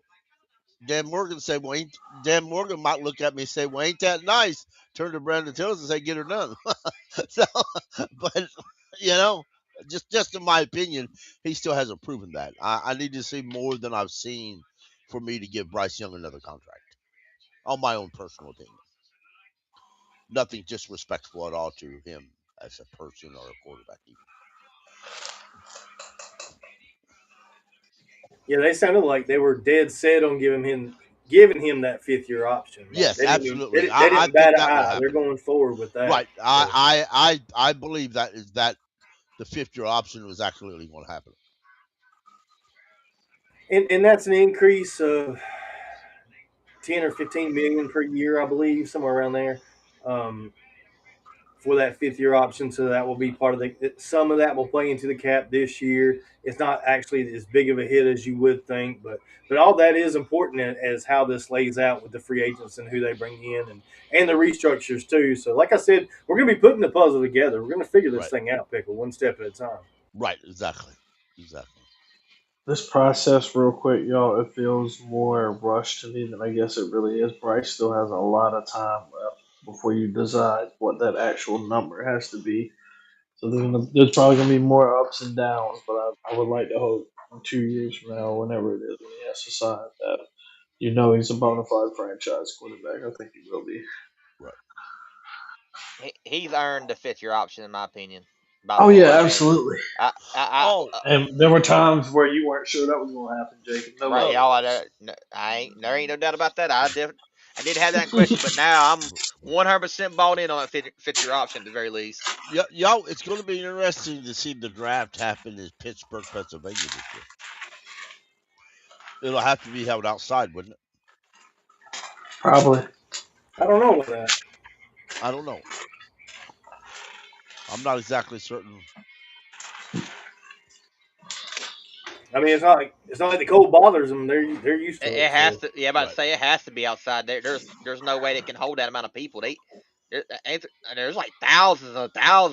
Dan Morgan say, well, Dan Morgan might look at me and say, well, ain't that nice? Turn to Brandon Tills and say, get her done. So, but you know, just in my opinion, he still hasn't proven that. I need to see more than I've seen for me to give Bryce Young another contract. On my own personal opinion, nothing disrespectful at all to him as a person or a quarterback. Even. Yeah, they sounded like they were dead set on giving him that fifth year option. Like Yes, absolutely. they I didn't bat think an that will eye. They're happen. going forward with that. Right. So, I believe that is that the fifth year option was actually going to happen. and that's an increase of 10 or 15 million per year, I believe, somewhere around there, um, for that fifth year option. So that will be part of some of that will play into the cap this year. It's not actually as big of a hit as you would think, but all that is important as how this lays out with the free agents and who they bring in and the restructures too. So, like I said, we're going to be putting the puzzle together. We're going to figure this Right. thing out, Pickle, one step at a time. Right. Exactly. Exactly. This process, real quick, y'all, it feels more rushed to me than I guess it really is. Bryce still has a lot of time left before you decide what that actual number has to be. So there's probably going to be more ups and downs, but I would like to hope in 2 years from now, whenever it is, when he has to sign that, you know he's a bona fide franchise quarterback. I think he will be. Right. He's earned the fifth year option, in my opinion, by the Oh, way. yeah, And absolutely. Oh, And there were times where you weren't sure that was going to happen, Jacob. No right, doubt no. y'all, about it. there ain't no doubt about that. I did have that in question, but now I'm 100% bought in on that fifth year option at the very least. Y'all, it's going to be interesting to see the draft happen in Pittsburgh, Pennsylvania this year. It'll have to be held outside, wouldn't it? Probably. I don't know about that. I don't know. I'm not exactly certain. I mean, it's not like the cold bothers them. They're used to It it. has So to. Yeah, about to Right. say it has to be outside. There's no way they can hold that amount of people. There's like thousands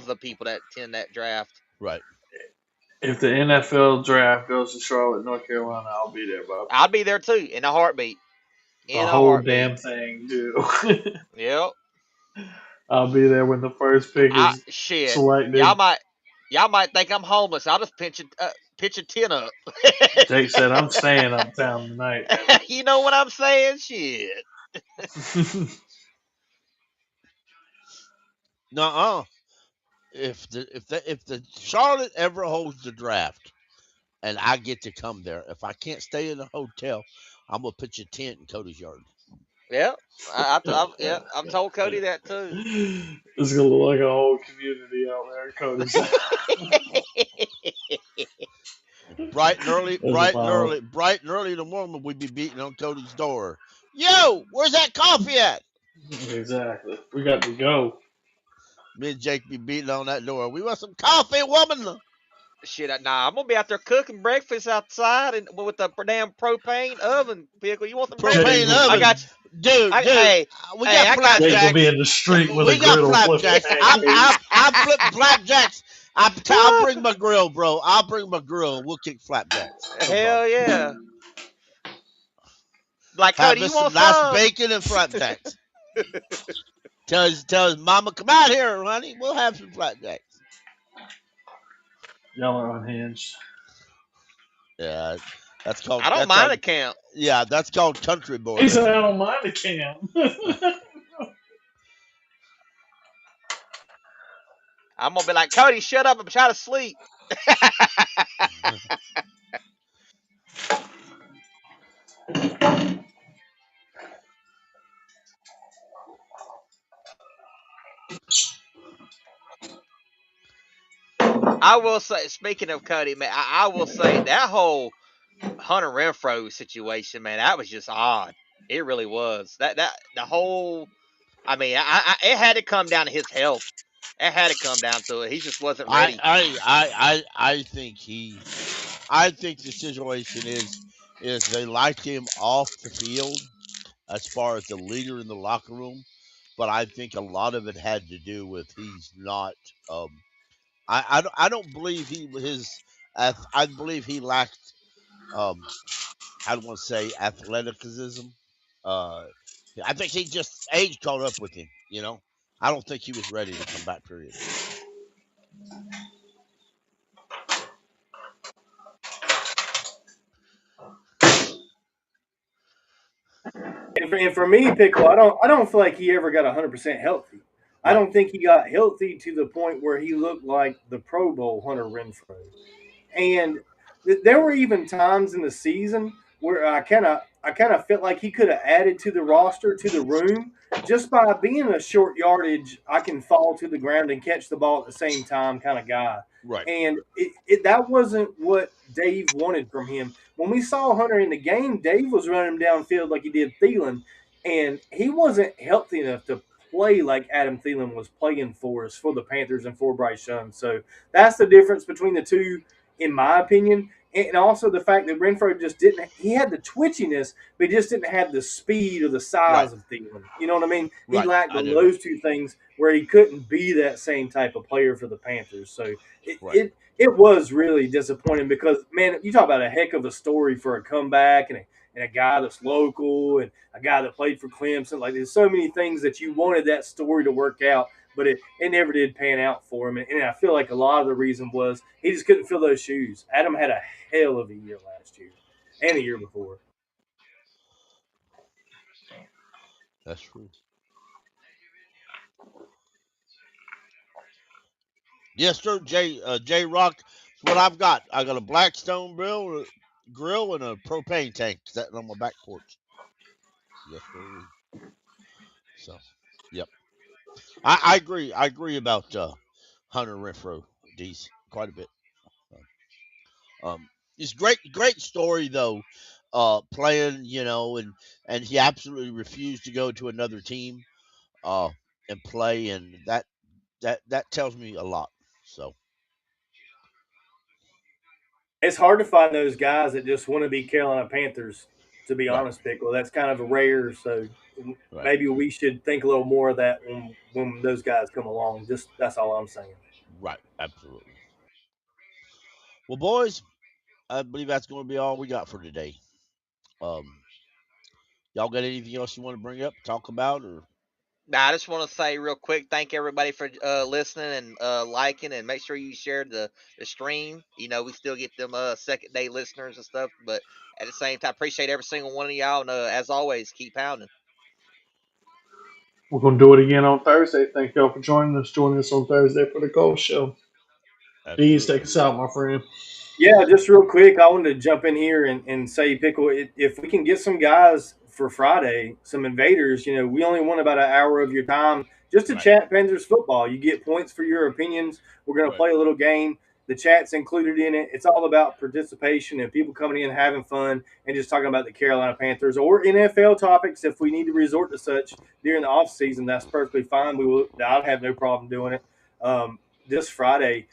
of people that attend that draft. Right. If the NFL draft goes to Charlotte, North Carolina, I'll be there, bro. I'd be there too in a heartbeat. The In a whole heartbeat. damn thing, dude. Yep. I'll be there when the first pick is Shit. Y'all selected. might y'all might think I'm homeless. I'll just pitch a tin up. Jake said, I'm staying uptown tonight. You know what I'm saying? Shit. Nuh-uh. If the Charlotte ever holds the draft and I get to come there, if I can't stay in a hotel, I'm gonna pitch a tent in Cody's yard. Yep. I've told Cody that too. It's gonna look like a whole community out there, Cody said. Bright and early, That's wild. bright and early in the morning, we'd be beating on Cody's door. Yo, where's that coffee at? Exactly. We got to go. Me and Jake be beating on that door. We want some coffee, woman. Shit, nah, I'm gonna be out there cooking breakfast outside and with the damn propane oven. Pickle, you want some breakfast? Propane Jake will I oven, got be, you. dude. Hey, We hey, got I got Jake you. will be flapjacks. in the street with a We got griddle flipping flapjacks. pancakes. I flip flapjacks. I'll bring my grill, bro. I'll bring my grill. We'll kick flapjacks. No problem. Hell yeah. Like Have Cody, you us some want nice some? bacon and flapjacks. Tell his mama, come out here, honey. We'll have some flapjacks. Y'all are unhinged. Yeah, That's called. I don't That's mind a on. camp. Yeah, that's called country boy. He said, "I don't mind the cam." I'm gonna be like, Cody, shut up! I'm trying to sleep. I will say, speaking of Cody, man, I will say that whole Hunter Renfro situation, man, that was just odd. It really was. That the whole. I mean, it had to come down to his health. It had to come down to it. He just wasn't I ready. I I I think he. I think the situation is they liked him off the field as far as the leader in the locker room, but I think a lot of it had to do with he's not. Um, I don't believe he his. I believe he lacked. How do I want to say athleticism? Uh, I think he just age caught up with him. I don't think he was ready to come back. Period. And for me, Pickle, I don't feel like he ever got 100% healthy. I Right. don't think he got healthy to the point where he looked like the Pro Bowl Hunter Renfro. And there were even times in the season where I kind of felt like he could have added to the roster, to the room, just by being a short yardage. I can fall to the ground and catch the ball at the same time kind of guy. Right. And that wasn't what Dave wanted from him. When we saw Hunter in the game, Dave was running him downfield like he did Thielen, and he wasn't healthy enough to play like Adam Thielen was playing for us, for the Panthers and for Bryce Young. So that's the difference between the two, in my opinion. And also the fact that Renfro just didn't, he had the twitchiness, but he just didn't have the speed or the Right. size of Thielen. You know what I mean? He Right. lacked I do. those two things where he couldn't be that same type of player for the Panthers. So it, Right. it, it was really disappointing because, man, you talk about a heck of a story for a comeback and a guy that's local and a guy that played for Clemson. Like, there's so many things that you wanted that story to work out, but it never did pan out for him. And I feel like a lot of the reason was he just couldn't fill those shoes. Adam had a hell of a year last year and the year before. That's true. Yes, sir. J Rock. What I've got. I got a Blackstone grill and a propane tank sitting on my back porch. Yes, sir. So, yep. I agree. I agree about Hunter Renfro. These quite a bit. Um, it's great story though. Playing, and he absolutely refused to go to another team. Uh, and play, and that tells me a lot. So, It's hard to find those guys that just want to be Carolina Panthers, to be right, honest, Pickle. That's kind of a rare. So right, maybe we should think a little more of that when those guys come along. Just that's all I'm saying. right. Absolutely. Well, boys, I believe that's going to be all we got for today. Um, y'all got anything else you want to bring up, talk about, or Now, I just want to say real quick, thank everybody for listening and liking, and make sure you share the stream. We still get them second day listeners and stuff, but at the same time, appreciate every single one of y'all. And as always, keep pounding. We're gonna do it again on Thursday. Thank y'all for joining us. Join us on Thursday for the Gold Show. Please take absolutely? us out, my friend. Yeah, just real quick, I wanted to jump in here and say, Pickle, if we can get some guys for Friday, some invaders, we only want about an hour of your time just to Right, chat Panthers football. You get points for your opinions. We're going to right, play a little game. The chat's included in it. It's all about participation and people coming in having fun and just talking about the Carolina Panthers or NFL topics. If we need to resort to such during the off season, that's perfectly fine. I'll have no problem doing it. This Friday,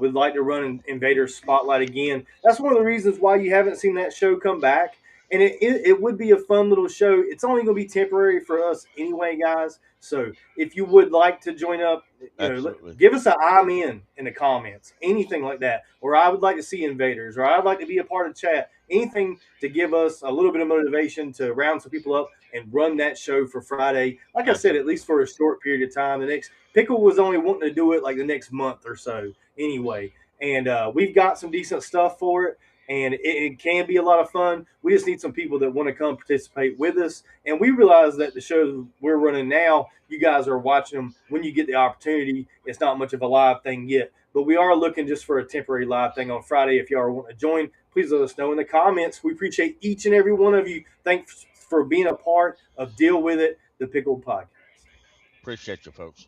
we'd like to run Invaders Spotlight again. That's one of the reasons why you haven't seen that show come back. And it would be a fun little show. It's only going to be temporary for us anyway, guys. So if you would like to join up, absolutely. give us a I'm in the comments, anything like that. Or I would like to see Invaders, or I'd like to be a part of chat. Anything to give us a little bit of motivation to round some people up and run that show for Friday. Like I said, at Absolutely. least for a short period of time. The next Pickle was only wanting to do it like the next month or so anyway. And we've got some decent stuff for it. and it can be a lot of fun. We just need some people that want to come participate with us. And we realize that the shows we're running now, you guys are watching them when you get the opportunity. It's not much of a live thing yet, but we are looking just for a temporary live thing on Friday. If y'all want to join, please let us know in the comments. We appreciate each and every one of you. Thanks for being a part of Deal With It, the Pickle Podcast. Appreciate you, folks.